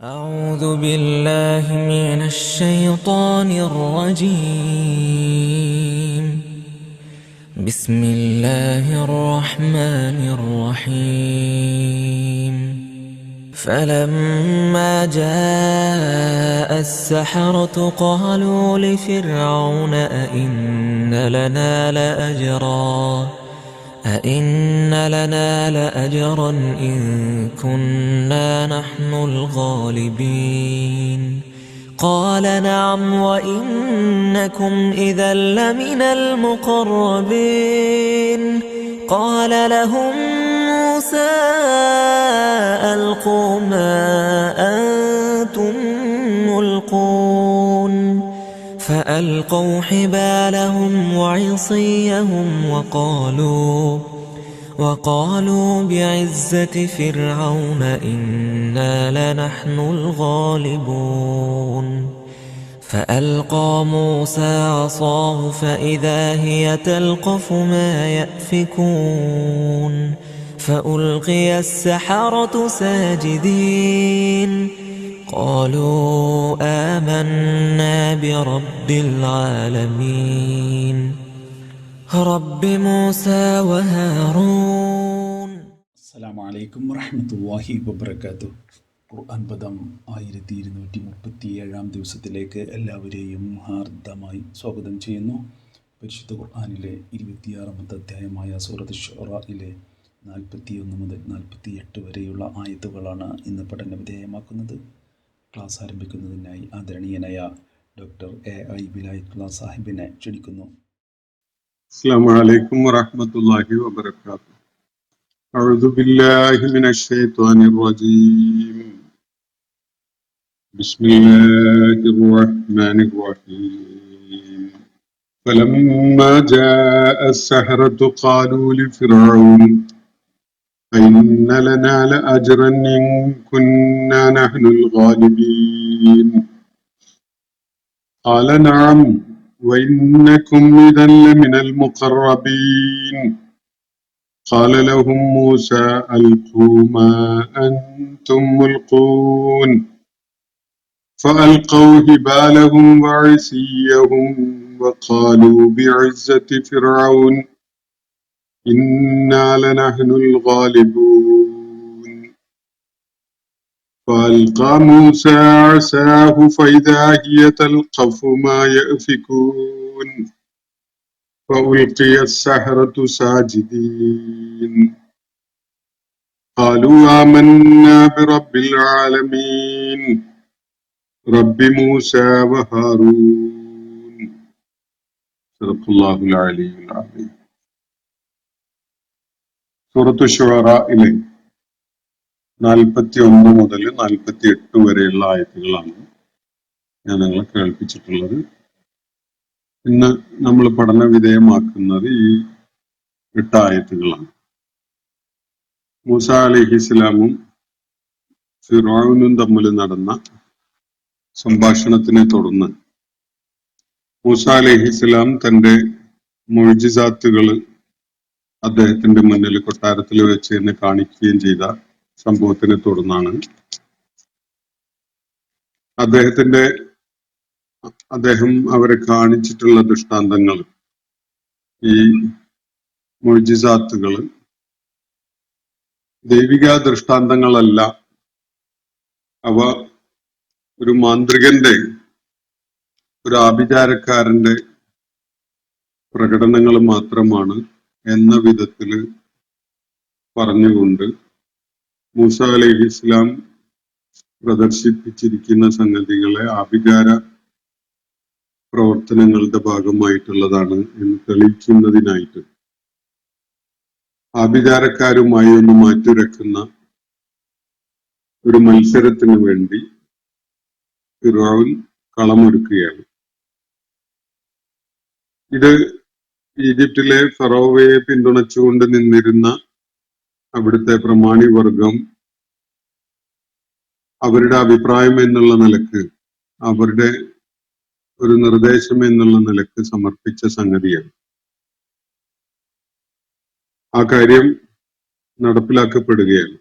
أعوذ بالله من الشيطان الرجيم. بسم الله الرحمن الرحيم. فلما جاء السحرة قالوا لفرعون أئن لنا لأجرا إن كنا نحن الغالبين. قال نعم وإنكم إذا لمن المقربين. قال لهم موسى ألقوا ما أنتم ملقون. فألقوا حبالهم وعصيهم وقالوا بعزة فرعون إنا لنحن الغالبون. فألقى موسى عصاه فإذا هي تلقف ما يأفكون. فألقي السحرة ساجدين قالوا آمنا برب العالمين رب موسى وهارون. അസ്സലാമു അലൈക്കും വറഹ്മത്തുള്ളാഹി വബറകാതുഹു. ഖുർആൻ പദം 1237 ദിവസത്തിലേക്ക് എല്ലാവരെയും ഹാർദമായി സ്വാഗതം ചെയ്യുന്നു. പരിശുദ്ധ ഖുർആനിലെ 26ാമത്തെ അധ്യായമായ സൂറത്ത് ശുഅറയിലെ 41 മുതൽ 48 വരെയുള്ള ആയത്തുകളാണ് ഇന്ന് പഠന വിധേയമാക്കുന്നത്. ക്ലാസ് ആരംഭിക്കുന്നതിനായി ആദരണീയനായ ഡോക്ടർ AI വിലായത്തുള്ള സാഹിബിനെ ക്ഷണിക്കുന്നു. السلام عليكم ورحمة الله وبركاته. أعوذ بالله من الشيطان الرجيم. بسم الله الرحمن الرحيم. فلما جاء السحرة قالوا لفرعون أئن لنا لأجرا إن كنا نحن الغالبين. قال نعم وإنكم إذا لمن المقربين. قال لهم موسى ألقوا ما أنتم ملقون. فألقوا حبالهم وعصيهم وقالوا بعزة فرعون إنا لنحن الغالبون. فألقى موسى عصاه فإذا هي تلقف ما يأفكون. فألقي السحرة ساجدين قالوا آمنا برب العالمين رب موسى وهارون. صدق الله العلي العظيم. സൂറത്തു ശുഅറയിലെ 41 മുതൽ 48 വരെയുള്ള ആയത്തുകളാണ് ഞാൻ നിങ്ങളെ കേൾപ്പിച്ചിട്ടുള്ളത്. ഇന്ന് നമ്മൾ പഠന വിധേയമാക്കുന്നത് ഈ 8 ആയത്തുകളാണ്. മൂസ അലൈഹിസ്സലാമും ഫിർഔനും തമ്മിൽ നടന്ന സംഭാഷണത്തിനെ തുടർന്ന് മൂസ അലൈഹിസ്സലാം തന്റെ മുഅ്ജിസാത്തുകൾ അദ്ദേഹത്തിന്റെ മുന്നിൽ കൊട്ടാരത്തിൽ വെച്ച് തന്നെ കാണിക്കുകയും ചെയ്ത സംഭവത്തിനെ തുടർന്നാണ് അദ്ദേഹം അവരെ കാണിച്ചിട്ടുള്ള ദൃഷ്ടാന്തങ്ങൾ, ഈ മുഅ്ജിസാത്തുകൾ ദൈവിക ദൃഷ്ടാന്തങ്ങളല്ല, അവ ഒരു മാന്ത്രികന്റെ, ഒരു ആഭിചാരക്കാരന്റെ പ്രകടനങ്ങൾ മാത്രമാണ് എന്ന വിധത്തില് പറഞ്ഞുകൊണ്ട് മൂസ അലൈഹിസ്സലാം പ്രദർശിപ്പിച്ചിരിക്കുന്ന സംഗതികളെ ആഭിചാര പ്രവർത്തനങ്ങളുടെ ഭാഗമായിട്ടുള്ളതാണ് എന്ന് തെളിയിക്കുന്നതിനായിട്ട് ആഭിചാരക്കാരുമായി ഒന്ന് മാറ്റുരക്കുന്ന ഒരു മത്സരത്തിന് വേണ്ടി ഫിർഔൻ കളമൊരുക്കുകയാണ്. ഇത് ഈജിപ്തിലെ ഫറോവയെ പിന്തുണച്ചുകൊണ്ട് നിന്നിരുന്ന അവിടുത്തെ പ്രമാണി വർഗം അവരുടെ അഭിപ്രായം എന്നുള്ള നിലക്ക്, അവരുടെ ഒരു നിർദ്ദേശം എന്നുള്ള നിലക്ക് സമർപ്പിച്ച സംഗതിയാണ്. ആ കാര്യം നടപ്പിലാക്കപ്പെടുകയാണ്.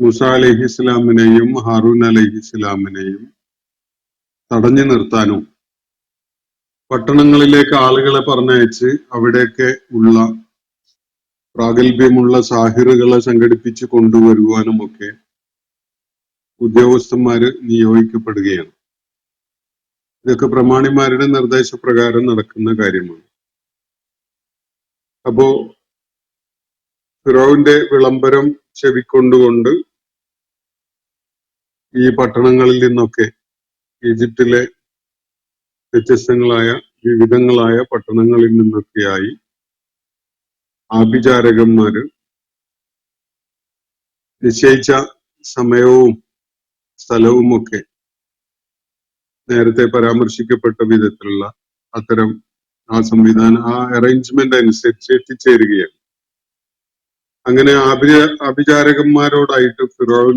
മൂസ അലൈഹിസ്സലാമിനെയും ഹാറൂൻ അലൈഹിസ്സലാമിനെയും തടഞ്ഞു നിർത്താനും പട്ടണങ്ങളിലേക്ക് ആളുകളെ പറഞ്ഞയച്ച് അവിടെയൊക്കെ ഉള്ള പ്രാഗൽഭ്യമുള്ള സാഹിറുകളെ സംഘടിപ്പിച്ച് കൊണ്ടുവരുവാനുമൊക്കെ ഉദ്യോഗസ്ഥന്മാര് നിയോഗിക്കപ്പെടുകയാണ്. ഇതൊക്കെ പ്രമാണിമാരുടെ നിർദ്ദേശപ്രകാരം നടക്കുന്ന കാര്യമാണ്. അപ്പോ ഫിറോവിന്റെ വിളംബരം ചെവിക്കൊണ്ടുകൊണ്ട് ഈ പട്ടണങ്ങളിൽ നിന്നൊക്കെ ഈജിപ്തിലെ വ്യത്യസ്തങ്ങളായ വിവിധങ്ങളായ പട്ടണങ്ങളിൽ നിന്നൊക്കെയായി ആഭിചാരകന്മാര് നിശ്ചയിച്ച സമയവും സ്ഥലവുമൊക്കെ നേരത്തെ പരാമർശിക്കപ്പെട്ട വിധത്തിലുള്ള അത്തരം ആ സംവിധാനം, ആ അറേഞ്ച്മെന്റ് അനുസരിച്ച് എത്തിച്ചേരുകയാണ്. അങ്ങനെ ആഭിചാരകന്മാരോടായിട്ട് ഫിറോൻ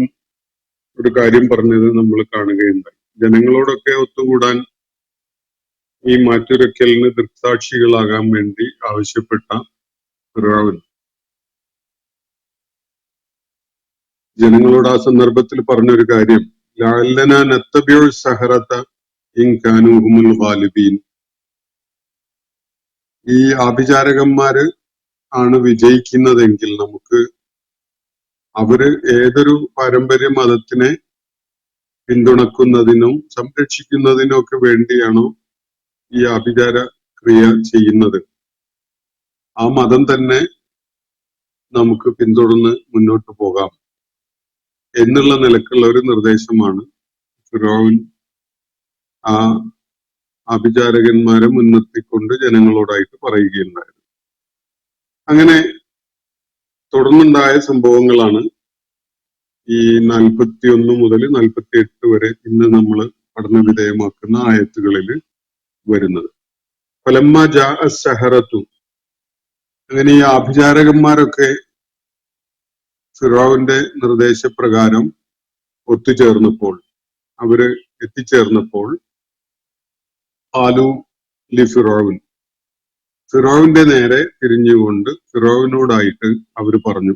ഒരു കാര്യം പറഞ്ഞത് നമ്മൾ കാണുകയുണ്ടായി. ജനങ്ങളോടൊക്കെ ഒത്തുകൂടാൻ ഈ മാറ്റുരയ്ക്കലിന് ദൃക്സാക്ഷികളാകാൻ വേണ്ടി ആവശ്യപ്പെട്ട ഫിറോൻ ജനങ്ങളോട് ആ സന്ദർഭത്തിൽ പറഞ്ഞൊരു കാര്യം, ലഅല്ലന നത്തബിഉ സഹറത ഇൻ കാനൂ ഹുമുൽ ഗാലിബീൻ. ഈ ആഭിചാരകന്മാര് ആണ് വിജയിക്കുന്നതെങ്കിൽ നമുക്ക് അവര് ഏതൊരു പാരമ്പര്യ മതത്തിനെ പിന്തുണക്കുന്നതിനും സംരക്ഷിക്കുന്നതിനും ഒക്കെ വേണ്ടിയാണോ ഈ ആഭിചാര ക്രിയ ചെയ്യുന്നത്, ആ മതം തന്നെ നമുക്ക് പിന്തുടർന്ന് മുന്നോട്ട് പോകാം എന്നുള്ള നിലക്കുള്ള ഒരു നിർദ്ദേശമാണ് ഫിറോൻ ആ ആഭിചാരകന്മാരെ മുൻനിർത്തിക്കൊണ്ട് ജനങ്ങളോടായിട്ട് പറയുകയുണ്ടായത്. അങ്ങനെ തുടർന്നുണ്ടായ സംഭവങ്ങളാണ് ഈ 41 മുതൽ 48 വരെ ഇന്ന് നമ്മൾ പഠന വിധേയമാക്കുന്ന ആയത്തുകളിൽ വരുന്നത്. ഫലമ്മ ജാഅ സഹറത്തു, അങ്ങനെ ഈ ആഭിചാരകന്മാരൊക്കെ ഫിറോവിന്റെ നിർദ്ദേശപ്രകാരം ഒത്തുചേർന്നപ്പോൾ, അവര് എത്തിച്ചേർന്നപ്പോൾ, ഖാലു ലി ഫിറോൻ, ഫിറോവിന്റെ നേരെ തിരിഞ്ഞുകൊണ്ട് ഫിറോവിനോടായിട്ട് അവര് പറഞ്ഞു,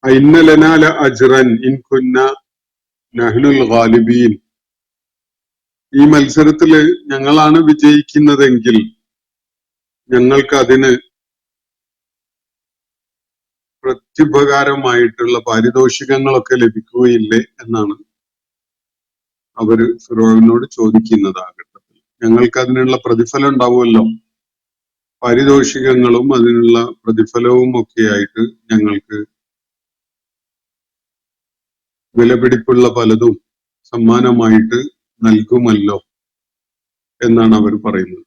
ഇന്ന ലനാ ല അജ്റൻ ഇൻ കുന്ന നഹ്നുൽ ഗാലിബീൻ. ഈ മത്സരത്തില് ഞങ്ങളാണ് വിജയിക്കുന്നതെങ്കിൽ ഞങ്ങൾക്ക് അതിന് പ്രത്യുപകാരമായിട്ടുള്ള പാരിതോഷികങ്ങളൊക്കെ ലഭിക്കുകയില്ലേ എന്നാണ് അവര് ഫിറോവിനോട് ചോദിക്കുന്നത്. ആ ഘട്ടത്തിൽ ഞങ്ങൾക്ക് അതിനുള്ള പ്രതിഫലം ഉണ്ടാവുമല്ലോ, പാരിതോഷികങ്ങളും അതിനുള്ള പ്രതിഫലവും ഒക്കെയായിട്ട് ഞങ്ങൾക്ക് വിലപിടിപ്പുള്ള പലതും സമ്മാനമായിട്ട് നൽകുമല്ലോ എന്നാണ് അവർ പറയുന്നത്.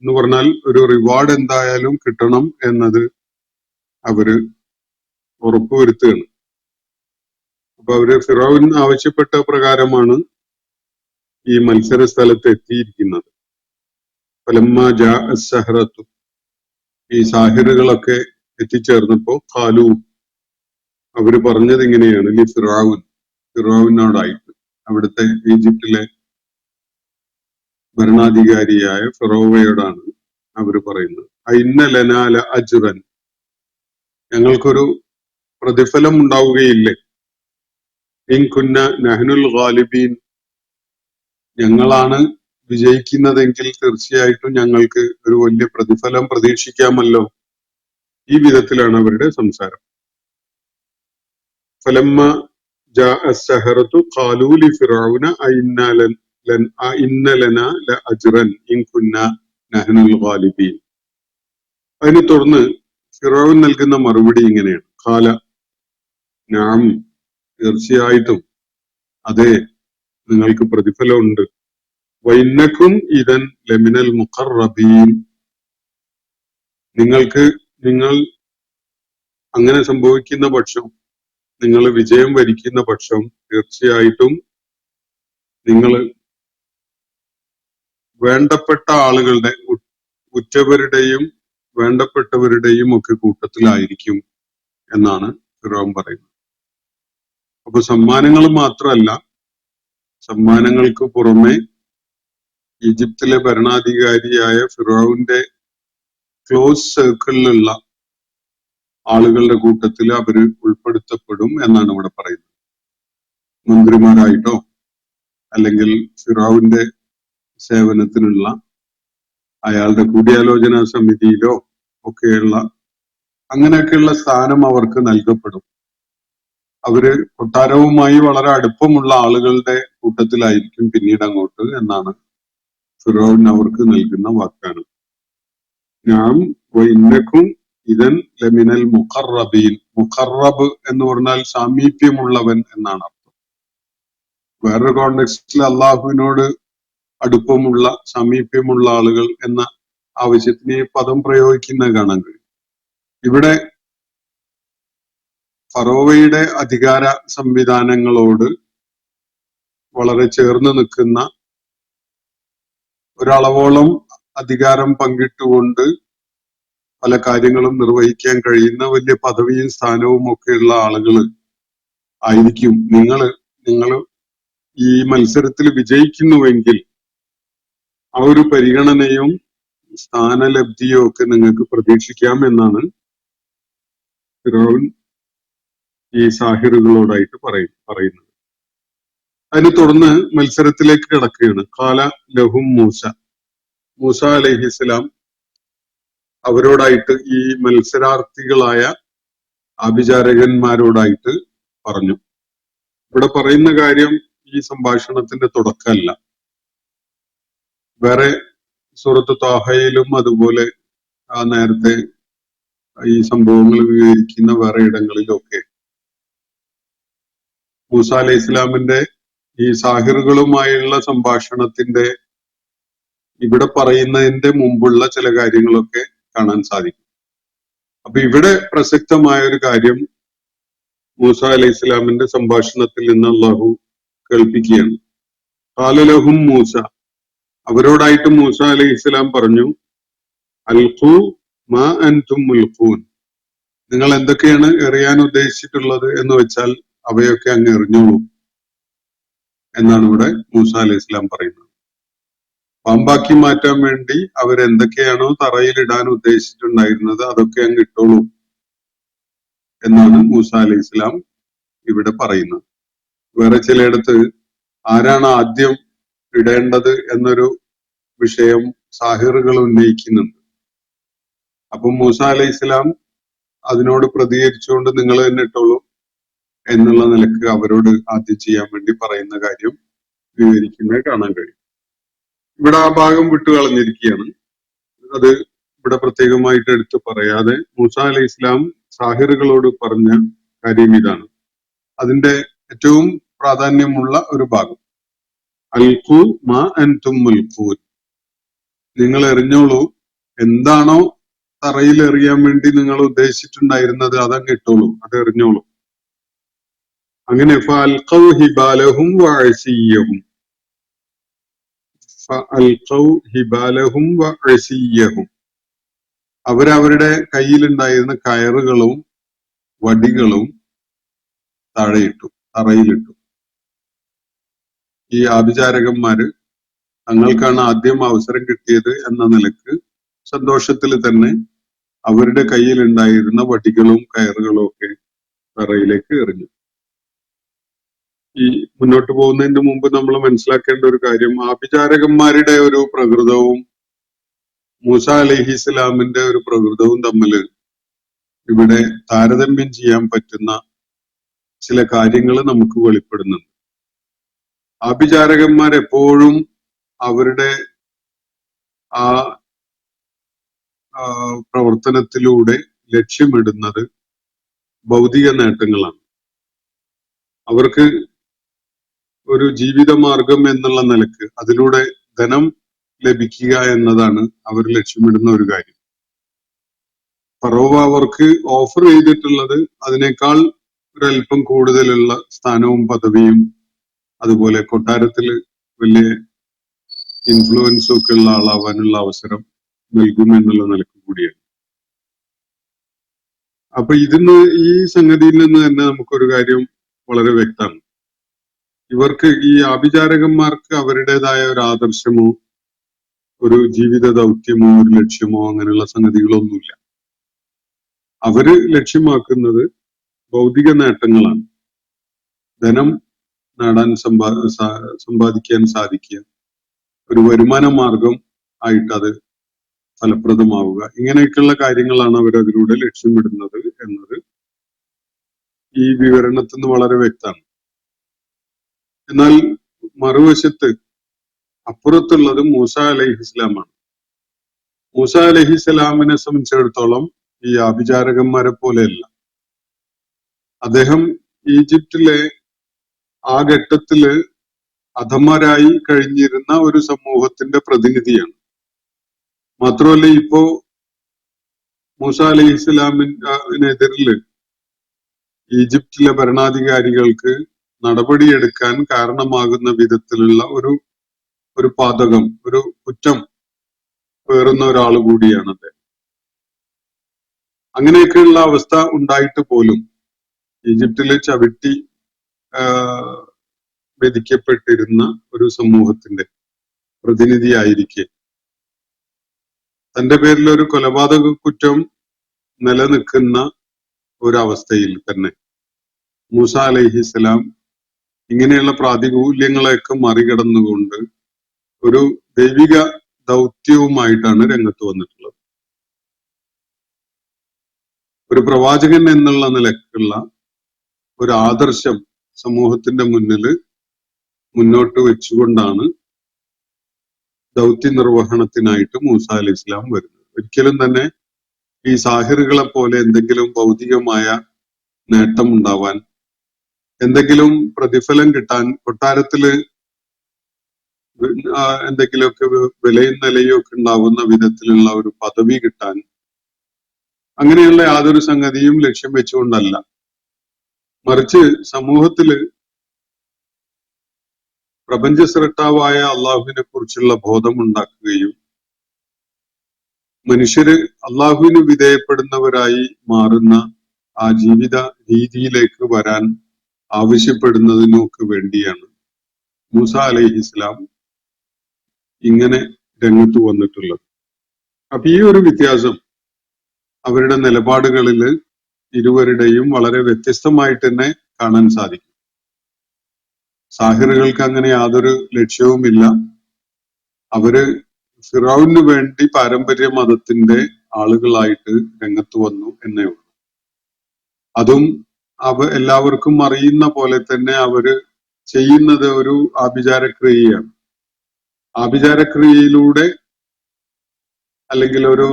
എന്ന് പറഞ്ഞാൽ ഒരു റിവാർഡ് എന്തായാലും കിട്ടണം എന്നത് അവര് ഉറപ്പുവരുത്തുകയാണ്. അപ്പൊ അവര് ഫിറോൻ ആവശ്യപ്പെട്ട പ്രകാരമാണ് ഈ മത്സര സ്ഥലത്ത് എത്തിയിരിക്കുന്നത്. ഫലമ്മ ജാഅ സഹറത്തു, ഈ സാഹിറുകളൊക്കെ എത്തിച്ചേർന്നപ്പോ ഖാലു, അവര് പറഞ്ഞത് ഇങ്ങനെയാണ്, ലി ഫിറഔൻ, ഫിറോവിനോടായിട്ട്, അവിടുത്തെ ഈജിപ്തിലെ ഭരണാധികാരിയായ ഫിറോവയോടാണ് അവര് പറയുന്നത്, ഇന്ന ലനാ ല അജ്റൻ, ഞങ്ങൾക്കൊരു പ്രതിഫലം ഉണ്ടാവുകയില്ലേ, ഇൻ കുന്ന നഹ്നുൽ ഗാലിബീൻ, ഞങ്ങളാണ് വിജയിക്കുന്നതെങ്കിൽ തീർച്ചയായിട്ടും ഞങ്ങൾക്ക് ഒരു വലിയ പ്രതിഫലം പ്രതീക്ഷിക്കാമല്ലോ. ഈ വിധത്തിലാണ് അവരുടെ സംസാരം. ഫലമ്മ ജാഅ സഹറത്തു ഖാലൂ ലി ഫിറഔന ഇന്ന ലനാ ല അജ്റൻ ഇൻ കുന്ന നഹ്നുൽ ഗാലിബീൻ. അതിനെ തുടർന്ന് ഫിറഔൻ നൽകുന്ന മറുപടി ഇങ്ങനെയാണ്, ഖാല നഅം, തീർച്ചയായിട്ടും അതെ, നിങ്ങൾക്ക് പ്രതിഫലമുണ്ട്, വഇന്നകും ഇദൻ ലമിനൽ മുഖറബീൻ, നിങ്ങൾ അങ്ങനെ സംഭവിക്കുന്ന പക്ഷം, നിങ്ങൾ വിജയം വരിക്കുന്ന പക്ഷം തീർച്ചയായിട്ടും നിങ്ങൾ വേണ്ടപ്പെട്ട ആളുകളുടെ, ഉറ്റവരുടെയും വേണ്ടപ്പെട്ടവരുടെയും ഒക്കെ കൂട്ടത്തിലായിരിക്കും എന്നാണ് ഫിറോൻ പറയുന്നത്. അപ്പൊ സമ്മാനങ്ങൾ മാത്രമല്ല, സമ്മാനങ്ങൾക്ക് പുറമെ ഈജിപ്തിലെ ഭരണാധികാരിയായ ഫിറോവിന്റെ ക്ലോസ് സർക്കിളിലുള്ള ആളുകളുടെ കൂട്ടത്തിൽ അവര് ഉൾപ്പെടുത്തപ്പെടും എന്നാണ് ഇവിടെ പറയുന്നത്. മന്ത്രിമാരായിട്ടോ അല്ലെങ്കിൽ ഫിറഔന്റെ സേവനത്തിനുള്ള അയാളുടെ കൂടിയാലോചനാ സമിതിയിലോ ഒക്കെയുള്ള അങ്ങനെയൊക്കെയുള്ള സ്ഥാനം അവർക്ക് നൽകപ്പെടും. അവര് കൊട്ടാരവുമായി വളരെ അടുപ്പമുള്ള ആളുകളുടെ കൂട്ടത്തിലായിരിക്കും പിന്നീട് അങ്ങോട്ട് എന്നാണ് ഫിറഔൻ അവർക്ക് നൽകുന്ന വാഗ്ദാനം. ഞാൻ ഇന്നക്കും ഇതൻ ലമിനൽ മുഖറബീൻ. മുഖറബ് എന്ന് പറഞ്ഞാൽ സാമീപ്യമുള്ളവൻ എന്നാണ് അർത്ഥം. വേറൊരു കോണ്ടെക്സ്റ്റിൽ അള്ളാഹുവിനോട് അടുപ്പമുള്ള സാമീപ്യമുള്ള ആളുകൾ എന്ന ആവശ്യത്തിന് ഈ പദം പ്രയോഗിക്കുന്നത് കാണാൻ കഴിയും. ഇവിടെ ഫറോവയുടെ അധികാര സംവിധാനങ്ങളോട് വളരെ ചേർന്ന് നിൽക്കുന്ന ഒരളവോളം അധികാരം പങ്കിട്ടുകൊണ്ട് പല കാര്യങ്ങളും നിർവഹിക്കാൻ കഴിയുന്ന വലിയ പദവിയും സ്ഥാനവും ഒക്കെയുള്ള ആളുകൾ ആയിരിക്കും നിങ്ങൾ ഈ മത്സരത്തിൽ വിജയിക്കുന്നുവെങ്കിൽ ആ ഒരു പരിഗണനയും സ്ഥാനലബ്ധിയും ഒക്കെ നിങ്ങൾക്ക് പ്രതീക്ഷിക്കാം എന്നാണ് ഫിറഔൻ ഈ സാഹിറുകളോടായിട്ട് പറയുന്നത്. അതിനെ തുടർന്ന് മത്സരത്തിലേക്ക് കിടക്കുകയാണ്. ഖാല ലഹും മൂസ അലൈഹിസ്സലാം അവരോടായിട്ട്, ഈ മത്സരാർത്ഥികളായ ആഭിചാരകന്മാരോടായിട്ട് പറഞ്ഞു. ഇവിടെ പറയുന്ന കാര്യം ഈ സംഭാഷണത്തിന്റെ തുടക്കമല്ല. വേറെ സൂറത്ത് ത്വാഹയിലും അതുപോലെ നേരത്തെ ഈ സംഭവങ്ങൾ വിവരിക്കുന്ന വേറെ ഇടങ്ങളിലൊക്കെ മൂസ അലൈഹി ഇസ്ലാമിന്റെ ഈ സാഹിറുകളുമായുള്ള സംഭാഷണത്തിന്റെ ഇവിടെ പറയുന്നതിന്റെ മുമ്പുള്ള ചില കാര്യങ്ങളൊക്കെ കാണാൻ സാധിക്കും. അപ്പൊ ഇവിടെ പ്രസക്തമായ ഒരു കാര്യം മൂസ അലൈഹി ഇസ്ലാമിന്റെ സംഭാഷണത്തിൽ നിന്ന് അള്ളാഹു കേൾപ്പിക്കുകയാണ്. ഖാലലഹും മൂസ, അവരോടായിട്ട് മൂസ അലൈഹി ഇസ്ലാം പറഞ്ഞു, അൽഖു മാ അൻതും മുൽഖൂൻ, നിങ്ങൾ എന്തൊക്കെയാണ് എറിയാൻ ഉദ്ദേശിച്ചിട്ടുള്ളത് എന്ന് വെച്ചാൽ അവയൊക്കെ അങ്ങ് എറിഞ്ഞോളൂ എന്നാണ് ഇവിടെ മൂസ അലൈഹി ഇസ്ലാം പറയുന്നത്. പാമ്പാക്കി മാറ്റാൻ വേണ്ടി അവരെന്തൊക്കെയാണോ തറയിലിടാൻ ഉദ്ദേശിച്ചിട്ടുണ്ടായിരുന്നത് അതൊക്കെ അങ്ങ് ഇട്ടോളൂ എന്നാണ് മൂസ അലൈഹി ഇസ്ലാം ഇവിടെ പറയുന്നത്. വേറെ ചിലയിടത്ത് ആരാണ് ആദ്യം ഇടേണ്ടത് എന്നൊരു വിഷയം സാഹിറുകൾ ഉന്നയിക്കുന്നുണ്ട്. അപ്പൊ മൂസ അലൈഹി ഇസ്ലാം അതിനോട് പ്രതികരിച്ചുകൊണ്ട് നിങ്ങൾ തന്നെ ഇട്ടോളൂ എന്നുള്ള നിലക്ക് അവരോട് ആദ്യം ചെയ്യാൻ വേണ്ടി പറയുന്ന കാര്യം വിവരിക്കുന്നത് കാണാൻ കഴിയും. ഇവിടെ ആ ഭാഗം വിട്ടുകളഞ്ഞിരിക്കുകയാണ്. അത് ഇവിടെ പ്രത്യേകമായിട്ട് എടുത്ത് പറയാതെ മൂസ അലൈഹി ഇസ്ലാം സാഹിറുകളോട് പറഞ്ഞ കാര്യം ഇതാണ്. അതിന്റെ ഏറ്റവും പ്രാധാന്യമുള്ള ഒരു ഭാഗം, അൽഖു മാ അൻതും മുൽഖൂൻ, നിങ്ങൾ എറിഞ്ഞോളൂ, എന്താണോ തറയിൽ എറിയാൻ വേണ്ടി നിങ്ങൾ ഉദ്ദേശിച്ചിട്ടുണ്ടായിരുന്നത് അതങ്ങ് ഇട്ടോളൂ, അത് എറിഞ്ഞോളൂ. അങ്ങനെ ഫഅൽഖൗ ഹിബാലഹും വഅസിയ്യഹും, ഫഅൽഖൗ ഹിബാലഹും വഅസിയ്യഹും, അവരവരുടെ കയ്യിലുണ്ടായിരുന്ന കയറുകളും വടികളും താഴെയിട്ടു, തറയിലിട്ടു. ഈ ആഭിചാരകന്മാര് തങ്ങൾക്കാണ് ആദ്യം അവസരം കിട്ടിയത് എന്ന നിലക്ക് സന്തോഷത്തിൽ തന്നെ അവരുടെ കയ്യിലുണ്ടായിരുന്ന വടികളും കയറുകളും ഒക്കെ തറയിലേക്ക് എറിഞ്ഞു. ഈ മുന്നോട്ട് പോകുന്നതിന് മുമ്പ് നമ്മൾ മനസ്സിലാക്കേണ്ട ഒരു കാര്യം, ആഭിചാരകന്മാരുടെ ഒരു പ്രകൃതവും മൂസ അലൈഹി ഇസ്ലാമിന്റെ ഒരു പ്രകൃതവും തമ്മിൽ ഇവിടെ താരതമ്യം ചെയ്യാൻ പറ്റുന്ന ചില കാര്യങ്ങൾ നമുക്ക് വെളിപ്പെടുന്നുണ്ട്. ആഭിചാരകന്മാർ എപ്പോഴും അവരുടെ ആ പ്രവർത്തനത്തിലൂടെ ലക്ഷ്യമിടുന്നത് ഭൗതിക നേട്ടങ്ങളാണ്. അവർക്ക് ഒരു ജീവിതമാർഗം എന്നുള്ള നിലക്ക് അതിലൂടെ ധനം ലഭിക്കുക എന്നതാണ് അവർ ലക്ഷ്യമിടുന്ന ഒരു കാര്യം. ഫറോവ അവർക്ക് ഓഫർ ചെയ്തിട്ടുള്ളത് അതിനേക്കാൾ ഒരല്പം കൂടുതലുള്ള സ്ഥാനവും പദവിയും അതുപോലെ കൊട്ടാരത്തിൽ വലിയ ഇൻഫ്ലുവൻസും ഒക്കെ ഉള്ള ആളാവാനുള്ള അവസരം നൽകും എന്നുള്ള നിലക്ക് കൂടിയാണ്. അപ്പൊ ഈ സംഗതിയിൽ നിന്ന് തന്നെ നമുക്കൊരു കാര്യം വളരെ വ്യക്തമാണ്. ഇവർക്ക്, ഈ ആഭിചാരകന്മാർക്ക് അവരുടേതായ ഒരു ആദർശമോ ഒരു ജീവിത ദൗത്യമോ ഒരു ലക്ഷ്യമോ അങ്ങനെയുള്ള സംഗതികളൊന്നുമില്ല. അവര് ലക്ഷ്യമാക്കുന്നത് ഭൗതിക നേട്ടങ്ങളാണ്. ധനം നേടാൻ സമ്പാദിക്കാൻ സാധിക്കുക, ഒരു വരുമാന മാർഗം ആയിട്ട് അത് ഫലപ്രദമാവുക, ഇങ്ങനെയൊക്കെയുള്ള കാര്യങ്ങളാണ് അവർ അതിലൂടെ ലക്ഷ്യമിടുന്നത് എന്നത് ഈ വിവരണത്തിൽ നിന്ന് വളരെ വ്യക്തമാണ്. എന്നാൽ മറുവശത്ത് അപ്പുറത്തുള്ളത് മൂസ അലൈഹിസ്ലാമാണ്. മൂസ അലൈഹിസ്സലാമിനെ സംബന്ധിച്ചിടത്തോളം ഈ ആഭിചാരകന്മാരെ പോലെയല്ല. അദ്ദേഹം ഈജിപ്തിലെ ആ ഘട്ടത്തില് അധമരായി കഴിഞ്ഞിരുന്ന ഒരു സമൂഹത്തിന്റെ പ്രതിനിധിയാണ്. മാത്രമല്ല, ഇപ്പോ മൂസ അലൈഹിസ്സലാമിനെതിരില് ഈജിപ്തിലെ ഭരണാധികാരികൾക്ക് നടപടിയെടുക്കാൻ കാരണമാകുന്ന വിധത്തിലുള്ള ഒരു പാതകം, ഒരു കുറ്റം പേറുന്ന ഒരാൾ കൂടിയാണ് അദ്ദേഹം. അങ്ങനെയൊക്കെയുള്ള അവസ്ഥ ഉണ്ടായിട്ട് പോലും ഈജിപ്തിലെ ചവിട്ടി വിധിക്കപ്പെട്ടിരുന്ന ഒരു സമൂഹത്തിന്റെ പ്രതിനിധിയായിരിക്കെ തന്റെ പേരിൽ ഒരു കൊലപാതക കുറ്റം നിലനിൽക്കുന്ന ഒരവസ്ഥയിൽ തന്നെ മൂസ അലൈഹിസ്സലാം ഇങ്ങനെയുള്ള പ്രാതികൂല്യങ്ങളെയൊക്കെ മറികടന്നുകൊണ്ട് ഒരു ദൈവിക ദൗത്യവുമായിട്ടാണ് രംഗത്ത് വന്നിട്ടുള്ളത്. ഒരു പ്രവാചകൻ എന്നുള്ള നിലക്കുള്ള ഒരു ആദർശം സമൂഹത്തിന്റെ മുന്നിൽ മുന്നോട്ട് വെച്ചുകൊണ്ടാണ് ദൗത്യ നിർവഹണത്തിനായിട്ട് മൂസ അലൈഹി ഇസ്ലാം വരുന്നത്. ഒരിക്കലും തന്നെ ഈ സാഹിറുകളെ പോലെ എന്തെങ്കിലും ഭൗതികമായ നേട്ടം ഉണ്ടാവാൻ, എന്തെങ്കിലും പ്രതിഫലം കിട്ടാൻ, കൊട്ടാരത്തില് എന്തെങ്കിലുമൊക്കെ വിലയും നിലയും ഒക്കെ ഉണ്ടാവുന്ന വിധത്തിലുള്ള ഒരു പദവി കിട്ടാൻ, അങ്ങനെയുള്ള യാതൊരു സംഗതിയും ലക്ഷ്യം വെച്ചുകൊണ്ടല്ല. മറിച്ച് സമൂഹത്തില് പ്രപഞ്ച സൃഷ്ടാവായ അള്ളാഹുവിനെ കുറിച്ചുള്ള ബോധമുണ്ടാക്കുകയും മനുഷ്യര് അള്ളാഹുവിന് വിധേയപ്പെടുന്നവരായി മാറുന്ന ആ ജീവിത രീതിയിലേക്ക് വരാൻ ആവശ്യപ്പെടുന്നതിനൊക്കെ വേണ്ടിയാണ് മൂസ അലൈഹിസ്സലാം ഇങ്ങനെ രംഗത്ത് വന്നിട്ടുള്ളത്. അപ്പൊ ഈ ഒരു വ്യത്യാസം അവരുടെ നിലപാടുകളിൽ ഇരുവരുടെയും വളരെ വ്യത്യസ്തമായിട്ട് തന്നെ കാണാൻ സാധിക്കും. സാഹിറുകൾക്ക് അങ്ങനെ യാതൊരു ലക്ഷ്യവുമില്ല. അവര് ഫിറൗന് വേണ്ടി പാരമ്പര്യ മതത്തിന്റെ ആളുകളായിട്ട് രംഗത്ത് വന്നു എന്നേ ഉള്ളൂ. അതും എല്ലാവർക്കും അറിയുന്ന പോലെ തന്നെ അവര് ചെയ്യുന്നത് ഒരു ആഭിചാരക്രിയയാണ്. ആഭിചാരക്രിയയിലൂടെ അല്ലെങ്കിൽ ഒരു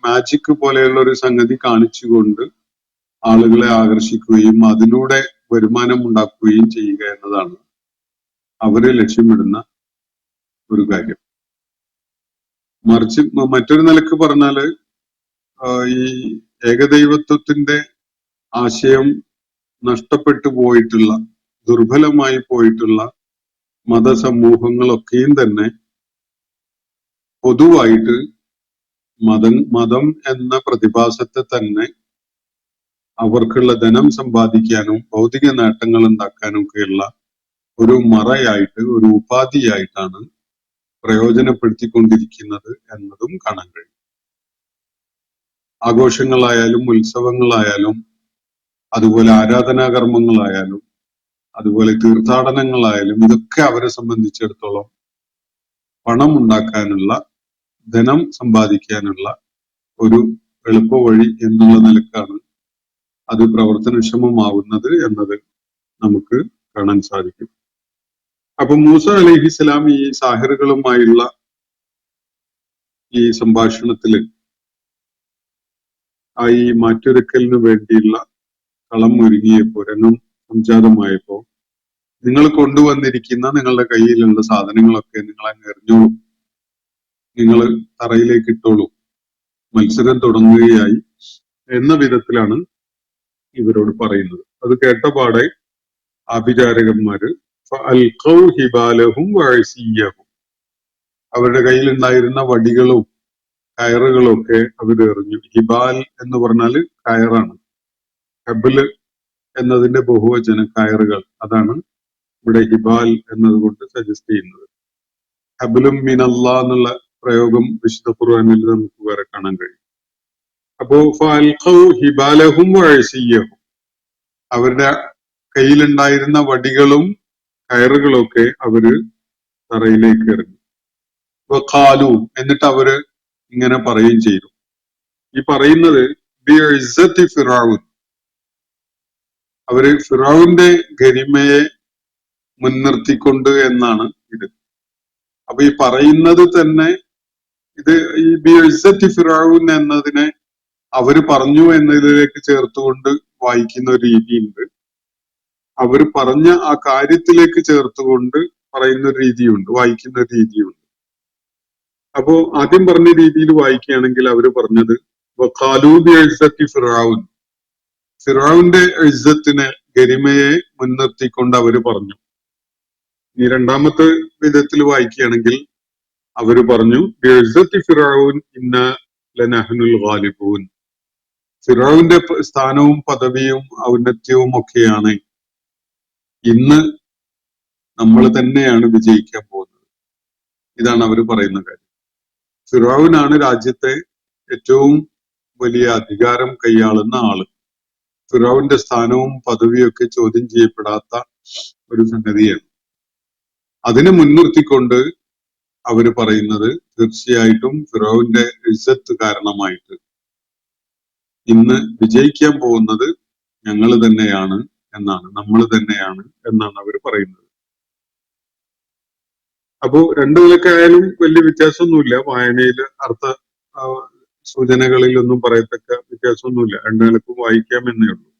മാജിക് പോലെയുള്ള ഒരു സംഗതി കാണിച്ചുകൊണ്ട് ആളുകളെ ആകർഷിക്കുകയും അതിലൂടെ വരുമാനം ഉണ്ടാക്കുകയും ചെയ്യുക എന്നതാണ് അവര് ലക്ഷ്യമിടുന്ന ഒരു കാര്യം. മറിച്ച് മറ്റൊരു നിലക്ക് പറഞ്ഞാല് ഈ ഏകദൈവത്വത്തിന്റെ ആശയം നഷ്ടപ്പെട്ടു പോയിട്ടുള്ള, ദുർബലമായി പോയിട്ടുള്ള മതസമൂഹങ്ങളൊക്കെയും തന്നെ പൊതുവായിട്ട് മതം എന്ന പ്രതിഭാസത്തെ തന്നെ അവർക്കുള്ള ധനം സമ്പാദിക്കാനും ഭൗതിക നേട്ടങ്ങൾ ഉണ്ടാക്കാനും ഒക്കെയുള്ള ഒരു മറയായിട്ട്, ഒരു ഉപാധിയായിട്ടാണ് പ്രയോജനപ്പെടുത്തിക്കൊണ്ടിരിക്കുന്നത് എന്നതും കാണാൻ കഴിയും. ആഘോഷങ്ങളായാലും ഉത്സവങ്ങളായാലും അതുപോലെ ആരാധനാകർമ്മങ്ങളായാലും അതുപോലെ തീർത്ഥാടനങ്ങളായാലും ഇതൊക്കെ അവരെ സംബന്ധിച്ചിടത്തോളം പണം ഉണ്ടാക്കാനുള്ള, ധനം സമ്പാദിക്കാനുള്ള ഒരു എളുപ്പവഴി എന്നുള്ള നിലക്കാണ് അത് പ്രവർത്തനക്ഷമമാവുന്നത് എന്നത് നമുക്ക് കാണാൻ സാധിക്കും. അപ്പൊ മൂസ അലൈഹിസ്സലാം ഈ സാഹിറുകളുമായുള്ള ഈ സംഭാഷണത്തില് ഈ മാറ്റൊരുക്കലിന് വേണ്ടിയുള്ള കളം ഒരുങ്ങിയപ്പോ, രംഗം സംജാതമായപ്പോ, നിങ്ങൾ കൊണ്ടുവന്നിരിക്കുന്ന നിങ്ങളുടെ കയ്യിലുള്ള സാധനങ്ങളൊക്കെ നിങ്ങൾ അങ്ങ് എറിഞ്ഞോളൂ, നിങ്ങൾ തറയിലേക്ക് ഇട്ടോളൂ, മത്സരം തുടങ്ങുകയായി എന്ന വിധത്തിലാണ് ഇവരോട് പറയുന്നത്. അത് കേട്ടപാടെ ആഭിചാരകന്മാര് അവരുടെ കയ്യിലുണ്ടായിരുന്ന വടികളും കയറുകളും ഒക്കെ അവരെറിഞ്ഞു. ഹിബാൽ എന്ന് പറഞ്ഞാല് കയറാണ്. ഹബില് എന്നതിന്റെ ബഹുവചനം കയറുകൾ, അതാണ് ഇവിടെ ഹിബാൽ എന്നതുകൊണ്ട് സജസ്റ്റ് ചെയ്യുന്നത്. ഹബിലും മിനല്ലാ എന്നുള്ള പ്രയോഗം വിശുദ്ധ ഖുർആനിൽ നമുക്ക് വേറെ കാണാൻ കഴിയും. അപ്പോ ഫഅൽഖൗ ഹിബാലഹും വഅസിയ്യഹും, അവരുടെ കയ്യിലുണ്ടായിരുന്ന വടികളും കയറുകളും ഒക്കെ അവര് തറയിലേക്ക് എറിഞ്ഞു. വഖാലു, എന്നിട്ട് അവര് ഇങ്ങനെ പറയുകയും ചെയ്തു. ഈ പറയുന്നത് ബിഇസ്സത്തി ഫിറഔൻ, അവര് ഫിറഔന്റെ ഗരിമയെ മുൻനിർത്തിക്കൊണ്ട് എന്നാണ് ഇത്. അപ്പൊ ഈ പറയുന്നത് തന്നെ ഇത് ഈ ബിഇസ്സത്തി ഫിറഔൻ എന്നതിനെ അവര് പറഞ്ഞു എന്നതിലേക്ക് ചേർത്തുകൊണ്ട് വായിക്കുന്ന ഒരു രീതിയുണ്ട്. അവര് പറഞ്ഞ ആ കാര്യത്തിലേക്ക് ചേർത്തുകൊണ്ട് പറയുന്ന ഒരു രീതിയുണ്ട്, വായിക്കുന്ന ഒരു രീതിയുണ്ട്. അപ്പോ ആദ്യം പറഞ്ഞ രീതിയിൽ വായിക്കുകയാണെങ്കിൽ അവര് പറഞ്ഞത് വഖാലൂ ബിഇസ്സത്തി ഫിറഔൻ, ഫിറഔന്റെ ഇസ്സത്തിനെ, ഗരിമയെ മുൻനിർത്തിക്കൊണ്ട് അവര് പറഞ്ഞു. ഈ രണ്ടാമത്തെ വിധത്തിൽ വായിക്കുകയാണെങ്കിൽ അവര് പറഞ്ഞു ബിഇസ്സത്തി ഫിറഔൻ ഇന്നാ ലനഹ്നുൽ ഗാലിബൂൻ, ഫിറഔന്റെ സ്ഥാനവും പദവിയും ഔന്നത്യവും ഒക്കെയാണ് ഇന്ന് നമ്മൾ തന്നെയാണ് വിജയിക്കാൻ പോകുന്നത്. ഇതാണ് അവർ പറയുന്ന കാര്യം. ഫിറഔനാണ് രാജ്യത്തെ ഏറ്റവും വലിയ അധികാരം കൈയാളുന്ന ആള്. ഫിറഔന്റെ സ്ഥാനവും പദവിയും ഒക്കെ ചോദ്യം ചെയ്യപ്പെടാത്ത ഒരു സംഗതിയാണ്. അതിനെ മുൻനിർത്തിക്കൊണ്ട് അവര് പറയുന്നത് തീർച്ചയായിട്ടും ഫിറഔന്റെ ഇസ്സത്ത് കാരണമായിട്ട് ഇന്ന് വിജയിക്കാൻ പോകുന്നത് ഞങ്ങൾ തന്നെയാണ് എന്നാണ്, നമ്മൾ തന്നെയാണ് എന്നാണ് അവർ പറയുന്നത്. അപ്പോ രണ്ടു നിലക്ക് ആയാലും വലിയ വ്യത്യാസമൊന്നുമില്ല. വായനയില് അർത്ഥ സൂചനകളിലൊന്നും പറയത്തക്ക വ്യത്യാസമൊന്നുമില്ല. രണ്ടു നിലക്കും വായിക്കാം എന്നേ ഉള്ളൂ.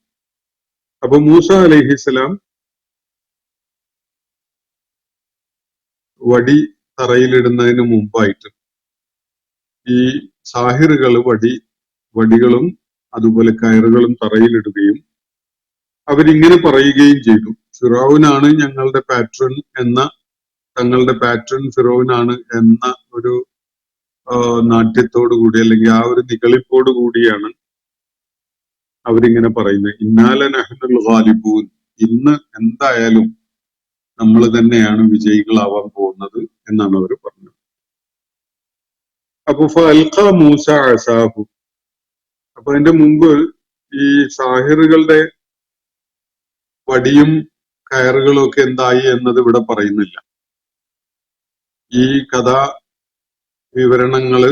അപ്പൊ മൂസ അലൈഹിസ്സലാം വടി തറയിലിടുന്നതിന് മുമ്പായിട്ട് ഈ സാഹിറുകൾ വടികളും അതുപോലെ കയറുകളും തറയിലിടുകയും അവരിങ്ങനെ പറയുകയും ചെയ്തു, ഫിറൗനാണ് ഞങ്ങളുടെ പാട്രൺ എന്ന, തങ്ങളുടെ പാട്രൺ ഫിറൗനാണ് എന്ന ഒരു നാട്യത്തോടു കൂടി, അല്ലെങ്കിൽ ആ ഒരു നിഗളിപ്പോടു കൂടിയാണ് അവരിങ്ങനെ പറയുന്നത്. ഇന്നാല നഹ്നുൽ ഗാലിബൂൻ, ഇന്ന് എന്തായാലും നമ്മൾ തന്നെയാണ് വിജയികളാവാൻ പോകുന്നത് എന്നാണ് അവർ പറഞ്ഞത്. അപ്പൊ ഫഅൽഖ മൂസ അസാഹു, അപ്പൊ അതിന്റെ മുമ്പ് ഈ സാഹിറുകളുടെ വടിയും കയറുകളും ഒക്കെ എന്തായി എന്നത് ഇവിടെ പറയുന്നില്ല. ഈ കഥാ വിവരണങ്ങള്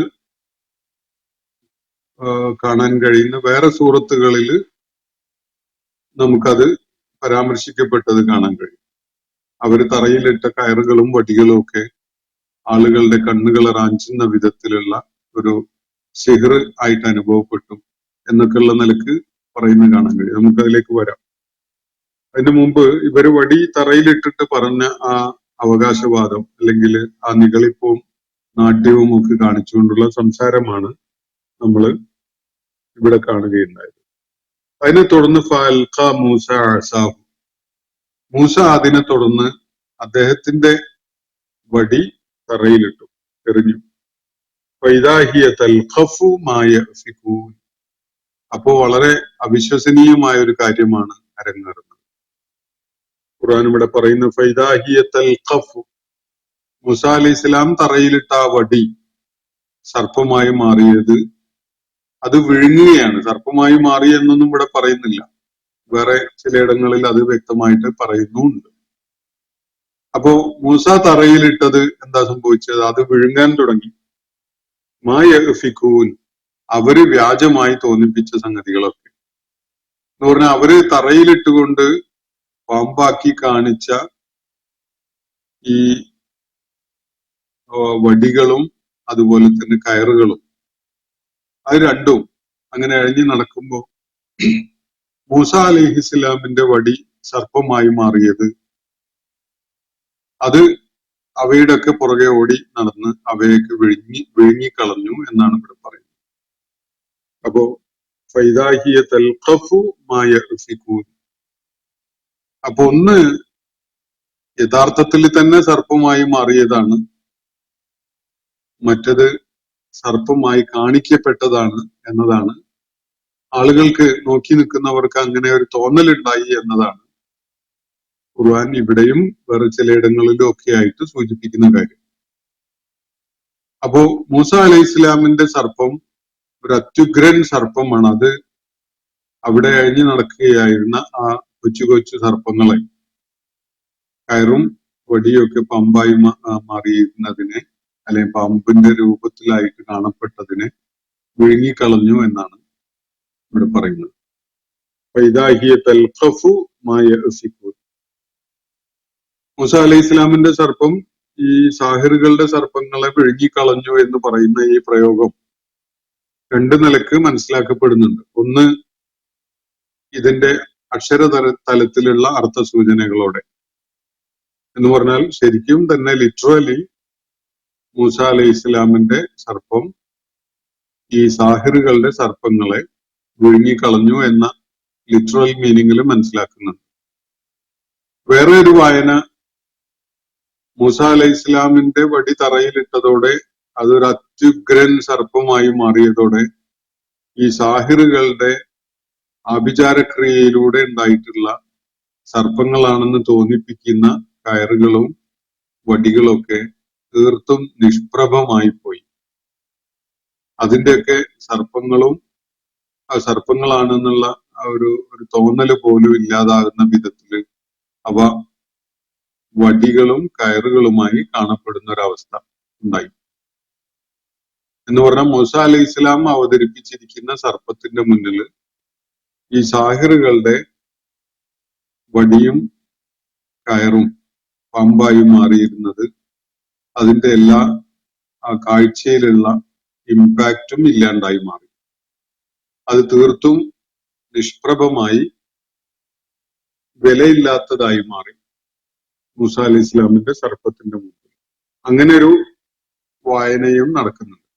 കാണാൻ കഴിയുന്ന വേറെ സൂറത്തുകളിൽ നമുക്കത് പരാമർശിക്കപ്പെട്ടത് കാണാൻ കഴിയും. അവര് തറയിലിട്ട കയറുകളും വടികളും ഒക്കെ ആളുകളുടെ കണ്ണുകൾ റാഞ്ചുന്ന വിധത്തിലുള്ള ഒരു സിഹ്ർ ആയിട്ട് അനുഭവപ്പെട്ടു എന്നൊക്കെയുള്ള നിലക്ക് പറയുന്നത് കാണാൻ കഴിയും. നമുക്കതിലേക്ക് വരാം. അതിനു മുമ്പ് ഇവര് വടി തറയിലിട്ടിട്ട് പറഞ്ഞ ആ അവകാശവാദം, അല്ലെങ്കിൽ ആ നിഗളിപ്പവും നാട്യവും ഒക്കെ കാണിച്ചുകൊണ്ടുള്ള സംസാരമാണ് നമ്മൾ ഇവിടെ കാണുകയുണ്ടായത്. അതിനെ തുടർന്ന് ഫഅൽഖ മൂസ അസാഹു, മൂസ അതിനെ തുടർന്ന് അദ്ദേഹത്തിന്റെ വടി തറയിലിട്ടു, എറിഞ്ഞു. ഫഇദാ ഹിയ തൽഖഫു മാ യഅഫികൂൻ, അപ്പോ വളരെ അവിശ്വസനീയമായ ഒരു കാര്യമാണ് അരങ്ങേറുന്നത്. ഖുർആൻ ഇവിടെ പറയുന്നു ഫഇദാ ഹിയ തൽഖഫു, മൂസ അലൈഹി ഇസ്ലാം തറയിലിട്ട ആ വടി സർപ്പമായി മാറിയത്, അത് വിഴുങ്ങുകയാണ്. സർപ്പമായി മാറി എന്നൊന്നും ഇവിടെ പറയുന്നില്ല, വേറെ ചിലയിടങ്ങളിൽ അത് വ്യക്തമായിട്ട് പറയുന്നുണ്ട്. അപ്പോ മൂസ തറയിലിട്ടത് എന്താ സംഭവിച്ചത്? അത് വിഴുങ്ങാൻ തുടങ്ങി. മാ യഅഫികൂൻ, അവര് വ്യാജമായി തോന്നിപ്പിച്ച സംഗതികളൊക്കെ എന്ന് പറഞ്ഞാൽ അവര് തറയിലിട്ടുകൊണ്ട് പാമ്പാക്കി കാണിച്ച ഈ വടികളും അതുപോലെ തന്നെ കയറുകളും, അത് രണ്ടും അങ്ങനെ അഴിഞ്ഞു നടക്കുമ്പോ മൂസ അലൈഹിസ്സലാമിന്റെ വടി സർപ്പമായി മാറിയത്, അത് അവയുടെ ഒക്കെ പുറകെ ഓടി നടന്ന് അവയൊക്കെ വിഴുങ്ങിക്കളഞ്ഞു എന്നാണ് ഇവിടെ പറയുന്നത്. അപ്പോ ഫഇദാ ഹിയ തൽഖഫു മാ യഅഫികൂൻ, അപ്പൊ ഒന്ന് യഥാർത്ഥത്തിൽ തന്നെ സർപ്പമായി മാറിയതാണ്, മറ്റത് സർപ്പമായി കാണിക്കപ്പെട്ടതാണ് എന്നതാണ്. ആളുകൾക്ക്, നോക്കി നിൽക്കുന്നവർക്ക് അങ്ങനെ ഒരു തോന്നലുണ്ടായി എന്നതാണ് ഖുർആൻ ഇവിടെയും വേറെ ചിലയിടങ്ങളിലും ഒക്കെ ആയിട്ട് സൂചിപ്പിക്കുന്ന കാര്യം. അപ്പോ മൂസ അലൈഹി ഇസ്ലാമിന്റെ സർപ്പം ഒരു അത്യുഗ്രൻ സർപ്പമാണ്. അത് അവിടെ അഴിഞ്ഞു നടക്കുകയായിരുന്ന ആ കൊച്ചു കൊച്ചു സർപ്പങ്ങളെ, കയറും വടിയൊക്കെ പാമ്പായി മാറിയിരുന്നതിനെ, അല്ലെങ്കിൽ പാമ്പിന്റെ രൂപത്തിലായിട്ട് കാണപ്പെട്ടതിനെ വിഴുങ്ങിക്കളഞ്ഞു എന്നാണ് ഇവിടെ പറയുന്നത്. മൂസ അലൈഹി ഇസ്ലാമിന്റെ സർപ്പം ഈ സാഹിറുകളുടെ സർപ്പങ്ങളെ വിഴുങ്ങിക്കളഞ്ഞു എന്ന് പറയുന്ന ഈ പ്രയോഗം രണ്ട് നിലക്ക് മനസ്സിലാക്കപ്പെടുന്നുണ്ട്. ഒന്ന്, ഇതിന്റെ തലത്തിലുള്ള അർത്ഥസൂചനകളോടെ എന്ന് പറഞ്ഞാൽ ശരിക്കും തന്നെ ലിറ്ററലി മൂസ അലൈഹി ഇസ്ലാമിന്റെ സർപ്പം ഈ സാഹിറുകളുടെ സർപ്പങ്ങളെ വിഴുങ്ങിക്കളഞ്ഞു എന്ന ലിറ്ററൽ മീനിങ്ങിൽ മനസ്സിലാക്കുന്നുണ്ട്. വേറെ ഒരു വായന, മൂസ അലൈഹി ഇസ്ലാമിന്റെ വടി തറയിലിട്ടതോടെ അതൊരു അത്യുഗ്രൻ സർപ്പമായി മാറിയതോടെ ഈ സാഹിറുകളുടെ ആഭിചാരക്രിയയിലൂടെ ഉണ്ടായിട്ടുള്ള സർപ്പങ്ങളാണെന്ന് തോന്നിപ്പിക്കുന്ന കയറുകളും വടികളൊക്കെ തീർത്തും നിഷ്പ്രഭമായി പോയി. അതിന്റെയൊക്കെ സർപ്പങ്ങളാണെന്നുള്ള ഒരു തോന്നല് പോലും ഇല്ലാതാകുന്ന വിധത്തില് അവ വടികളും കയറുകളുമായി കാണപ്പെടുന്ന ഒരവസ്ഥ ഉണ്ടായി. എന്ന് പറഞ്ഞാൽ മൂസ അലൈഹി ഇസ്ലാം അവതരിപ്പിച്ചിരിക്കുന്ന സർപ്പത്തിന്റെ മുന്നിൽ ഈ സാഹിറുകളുടെ വടിയും കയറും പാമ്പായി മാറിയിരുന്നത് അതിന്റെ എല്ലാ ആ കാഴ്ചയിലുള്ള ഇമ്പാക്റ്റും ഇല്ലാണ്ടായി മാറി. അത് തീർത്തും നിഷ്പ്രഭമായി വിലയില്ലാത്തതായി മാറി മൂസ അലൈഹി ഇസ്ലാമിന്റെ സർപ്പത്തിന്റെ മുമ്പിൽ. അങ്ങനെ ഒരു വായനയും നടക്കുന്നുണ്ട്.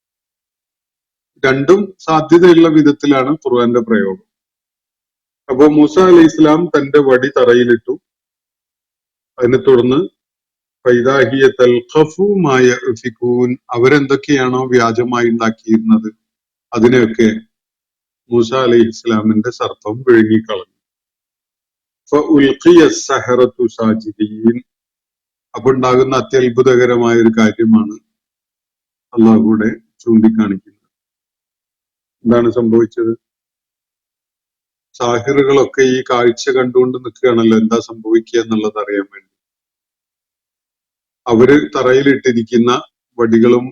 രണ്ടും സാധ്യതയുള്ള വിധത്തിലാണ് ഖുർആന്റെ പ്രയോഗം. അപ്പോ മൂസ അലൈഹി ഇസ്ലാം തന്റെ വടി തറയിലിട്ടു. അതിനെ തുടർന്ന് അവരെന്തൊക്കെയാണോ വ്യാജമായി ഉണ്ടാക്കിയിരുന്നത് അതിനെയൊക്കെ മൂസ അലൈഹി ഇസ്ലാമിന്റെ സർപ്പം വിഴുങ്ങിക്കളഞ്ഞു. അപ്പൊ ഉണ്ടാകുന്ന അത്യത്ഭുതകരമായ ഒരു കാര്യമാണ് അള്ളാഹുവിടെ ചൂണ്ടിക്കാണിക്കുന്നത്. എന്താണ് സംഭവിച്ചത്? സാഹിറുകളൊക്കെ ഈ കാഴ്ച കണ്ടുകൊണ്ട് നിൽക്കുകയാണല്ലോ, എന്താ സംഭവിക്കുക എന്നുള്ളത് അറിയാൻ വേണ്ടി. അവര് തറയിലിട്ടിരിക്കുന്ന വടികളും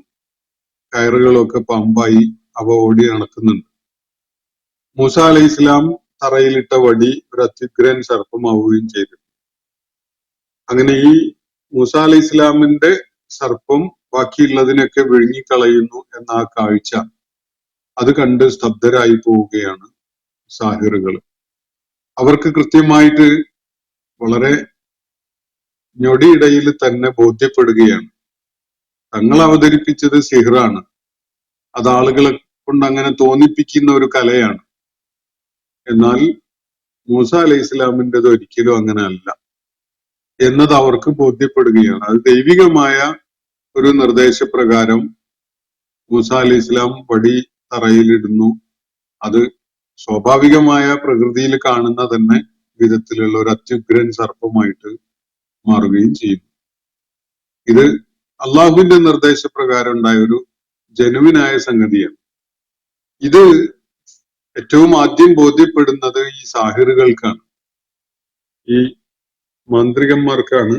കയറുകളും ഒക്കെ പാമ്പായി അവ ഓടി നടക്കുന്നുണ്ട്. മൂസ അലൈഹി ഇസ്ലാം തറയിലിട്ട വടി ഒരു അത്യുഗ്രൻ സർപ്പമാവുകയും ചെയ്തു. അങ്ങനെ ഈ മൂസ അലൈഹി ഇസ്ലാമിന്റെ സർപ്പം ബാക്കിയുള്ളതിനൊക്കെ വിഴുങ്ങിക്കളയുന്നു എന്ന ആ കാഴ്ച അത് കണ്ട് സ്തബ്ധരായി പോവുകയാണ് സാഹിറുകൾ. അവർക്ക് കൃത്യമായിട്ട് വളരെ ഞൊടിയിടയിൽ തന്നെ ബോധ്യപ്പെടുകയാണ് തങ്ങൾ അവതരിപ്പിച്ചത് സിഹ്റാണ്, അത് ആളുകളെ കൊണ്ട് അങ്ങനെ തോന്നിപ്പിക്കുന്ന ഒരു കലയാണ്. എന്നാൽ മൂസ അലൈഹി ഇസ്ലാമിൻ്റെത് ഒരിക്കലും അങ്ങനെ അല്ല എന്നത് അവർക്ക് ബോധ്യപ്പെടുകയാണ്. അത് ദൈവികമായ ഒരു നിർദ്ദേശപ്രകാരം മൂസ അലൈഹി ഇസ്ലാം വടി തറയിലിടുന്നു. അത് സ്വാഭാവികമായ പ്രകൃതിയിൽ കാണുന്ന തന്നെ വിധത്തിലുള്ള ഒരു അത്യുഗ്രൻ സർപ്പമായിട്ട് മാറുകയും ചെയ്യുന്നു. ഇത് അള്ളാഹുവിന്റെ നിർദ്ദേശപ്രകാരം ഉണ്ടായ ഒരു ജനുവിനായ സംഗതിയാണ്. ഇത് ഏറ്റവും ആദ്യം ബോധ്യപ്പെടുന്നത് ഈ സാഹിറുകൾക്കാണ്, ഈ മാന്ത്രികന്മാർക്കാണ്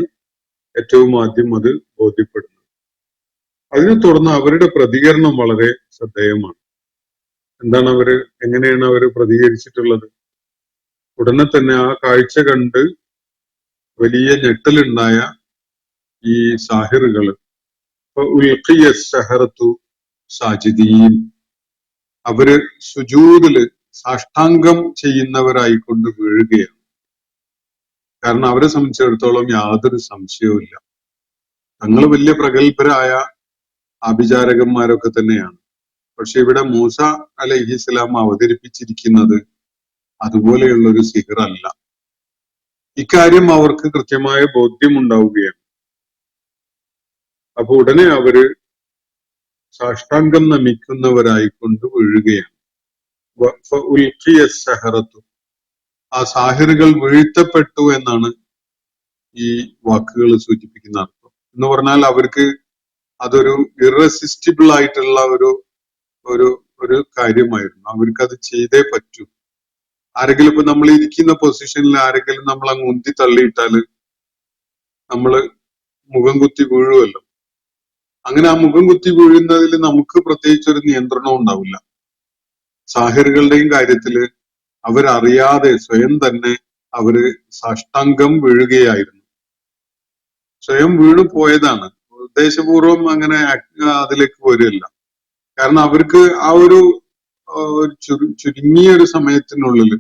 ഏറ്റവും ആദ്യം അത് ബോധ്യപ്പെടുന്നത്. അതിനെ തുടർന്ന് അവരുടെ പ്രതികരണം വളരെ ശ്രദ്ധേയമാണ്. എന്താണ് എങ്ങനെയാണ് അവര് പ്രതികരിച്ചിട്ടുള്ളത്? ഉടനെ തന്നെ ആ കാഴ്ച കണ്ട് വലിയ ഞെട്ടലുണ്ടായ ഈ സാഹിറുകൾ അവര് സുജൂദില് സാഷ്ടാംഗം ചെയ്യുന്നവരായിക്കൊണ്ട് വീഴുകയാണ്. കാരണം അവരെ സംബന്ധിച്ചിടത്തോളം യാതൊരു സംശയവുമില്ല, തങ്ങൾ വലിയ പ്രഗത്ഭരായ ആഭിചാരകന്മാരൊക്കെ തന്നെയാണ്. പക്ഷെ ഇവിടെ മൂസ അലൈഹി ഇസ്ലാം അവതരിപ്പിച്ചിരിക്കുന്നത് അതുപോലെയുള്ള ഒരു സിഹർ അല്ല. ഇക്കാര്യം അവർക്ക് കൃത്യമായ ബോധ്യമുണ്ടാവുകയാണ്. അപ്പൊ ഉടനെ അവര് സാഷ്ടാംഗം നമിക്കുന്നവരായിക്കൊണ്ട് വീഴുകയാണ്. ആ സാഹിറുകൾ വീഴ്ത്തപ്പെട്ടു എന്നാണ് ഈ വാക്കുകൾ സൂചിപ്പിക്കുന്ന അർത്ഥം. എന്ന് പറഞ്ഞാൽ അവർക്ക് അതൊരു ഇറസിസ്റ്റിബിൾ ആയിട്ടുള്ള ഒരു ഒരു കാര്യമായിരുന്നു. അവർക്കത് ചെയ്തേ പറ്റൂ. ആരെങ്കിലും ഇപ്പൊ നമ്മൾ ഇരിക്കുന്ന പൊസിഷനിൽ ആരെങ്കിലും നമ്മൾ അങ്ങ് ഉന്തി തള്ളിയിട്ടാല് നമ്മള് മുഖം കുത്തി വീഴുമല്ലോ. അങ്ങനെ ആ മുഖം കുത്തി വീഴുന്നതിൽ നമുക്ക് പ്രത്യേകിച്ച് ഒരു നിയന്ത്രണവും ഉണ്ടാവില്ല. സാഹിറുകളുടെയും കാര്യത്തില് അവരറിയാതെ സ്വയം തന്നെ അവര് സാഷ്ടാംഗം വീഴുകയായിരുന്നു. സ്വയം വീണു പോയതാണ്, ഉദ്ദേശപൂർവം അങ്ങനെ അതിലേക്ക് വരില്ല. കാരണം അവർക്ക് ആ ഒരു ചുരുങ്ങിയ ഒരു സമയത്തിനുള്ളിൽ,